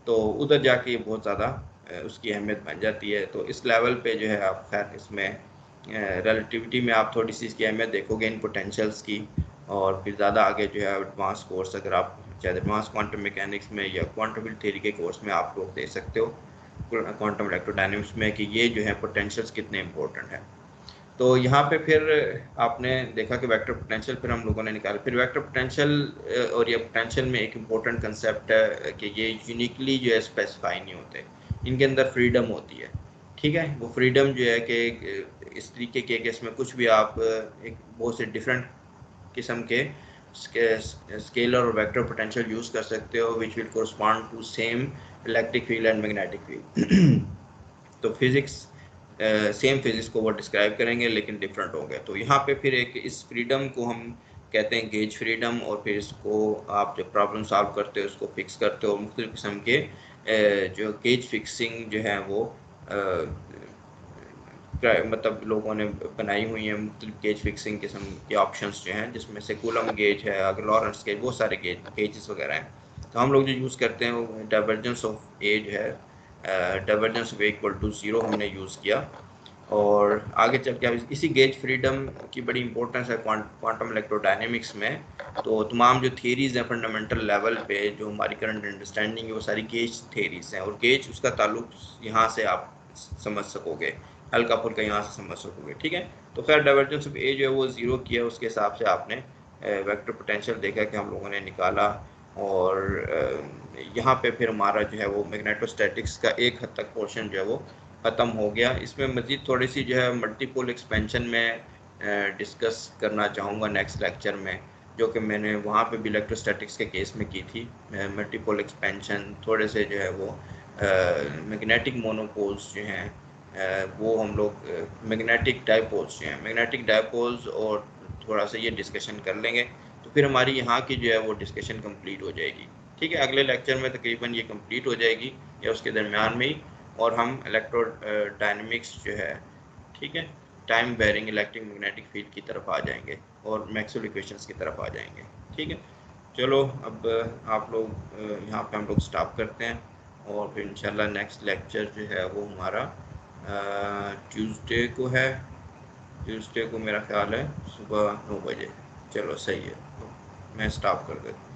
तो उधर जाके बहुत ज़्यादा उसकी अहमियत बन जाती है। तो इस लेवल पे जो है आप खैर इसमें रिलेटिविटी में आप थोड़ी सी इसकी अहमियत देखोगे इन पोटेंशियल्स की, और फिर ज़्यादा आगे जो है एडवांस कोर्स अगर आप चाहे एडवांस क्वांटम मैकेनिक्स में या क्वांटम फील्ड थ्योरी के कोर्स में आप लोग दे सकते हो क्वांटम इलेक्ट्रोडायनेमिक्स में, कि ये जो है पोटेंशियल्स कितने इंपॉर्टेंट हैं। तो यहाँ पे फिर आपने देखा कि वेक्टर पोटेंशियल फिर हम लोगों ने निकाला। फिर वेक्टर पोटेंशियल और ये पोटेंशियल में एक इम्पोर्टेंट कंसेप्ट है कि ये यूनिकली जो है स्पेसिफाई नहीं होते, इनके अंदर फ्रीडम होती है, ठीक है। वो फ्रीडम जो है कि इस तरीके के इसमें कुछ भी आप एक बहुत से डिफरेंट किस्म के स्केलर और वेक्टर पोटेंशियल यूज़ कर सकते हो which will correspond to same electric field and magnetic field. तो फिजिक्स सेम फिजिक्स को वो डिस्क्राइब करेंगे लेकिन डिफरेंट होंगे। तो यहाँ पे फिर एक इस फ्रीडम को हम कहते हैं गेज फ्रीडम, और फिर इसको आप जब प्रॉब्लम सॉल्व करते हो उसको फिक्स करते हो, मुख्तलिफ किस्म के जो गेज फिक्सिंग जो है वो मतलब लोगों ने बनाई हुई है मुख्तलिफ गेज फिक्सिंग किस्म के ऑप्शंस जो हैं, जिसमें से कूलम गेज है, अगर लॉरेंस गेज, बहुत सारे गेजेस वगैरह हैं। तो हम लोग जो यूज़ करते हैं वो डाइवर्जेंस ऑफ ए जो है divergence of A equal to 0 हमने यूज़ किया। और आगे चल के इसी गेज फ्रीडम की बड़ी इंपॉर्टेंस है क्वांटम इलेक्ट्रोडायनेमिक्स में। तो तमाम जो थियरीज़ हैं फंडामेंटल लेवल पे जो हमारी करंट अंडरस्टैंडिंग है वो सारी गेज थियरीज़ हैं, और गेज उसका ताल्लुक यहाँ से आप समझ सकोगे, हल्का फुल्का यहाँ से समझ सकोगे, ठीक है। तो खैर डाइवर्जेंस ऑफ ए जो है वो 0 किया, उसके हिसाब से आपने वेक्टर पोटेंशियल देखा कि हम लोगों ने निकाला। और यहाँ पे फिर हमारा जो है वो मैग्नेटोस्टैटिक्स का एक हद तक पोर्शन जो है वो ख़त्म हो गया। इसमें मज़ीद थोड़ी सी जो है मल्टीपोल एक्सपेंशन में डिस्कस करना चाहूँगा नेक्स्ट लेक्चर में, जो कि मैंने वहाँ पे भी इलेक्ट्रोस्टैटिक्स के केस में की थी। मल्टीपोल एक्सपेंशन थोड़े से जो है वो मैग्नेटिक मोनोपोल्स जो हैं वो हम लोग मैग्नेटिक डायपोल्स जो हैं, मैग्नेटिक डायपोल्स, और थोड़ा सा ये डिस्कशन कर लेंगे, तो फिर हमारी यहाँ की जो है वो डिस्कशन कंप्लीट हो जाएगी, ठीक है। अगले लेक्चर में तकरीबन ये कंप्लीट हो जाएगी या उसके दरमियान में ही, और हम इलेक्ट्रो डायनेमिक्स जो है, ठीक है, time varying electric magnetic field की तरफ आ जाएंगे और मैक्सवेल इक्वेशंस की तरफ आ जाएंगे, ठीक है। चलो अब आप लोग यहाँ पे हम लोग स्टॉप करते हैं, और फिर इंशाल्लाह नेक्स्ट लेक्चर जो है वो हमारा ट्यूसडे को है। ट्यूसडे को मेरा ख्याल है सुबह 9 बजे। चलो सही है, तो मैं स्टॉप कर देता हूँ।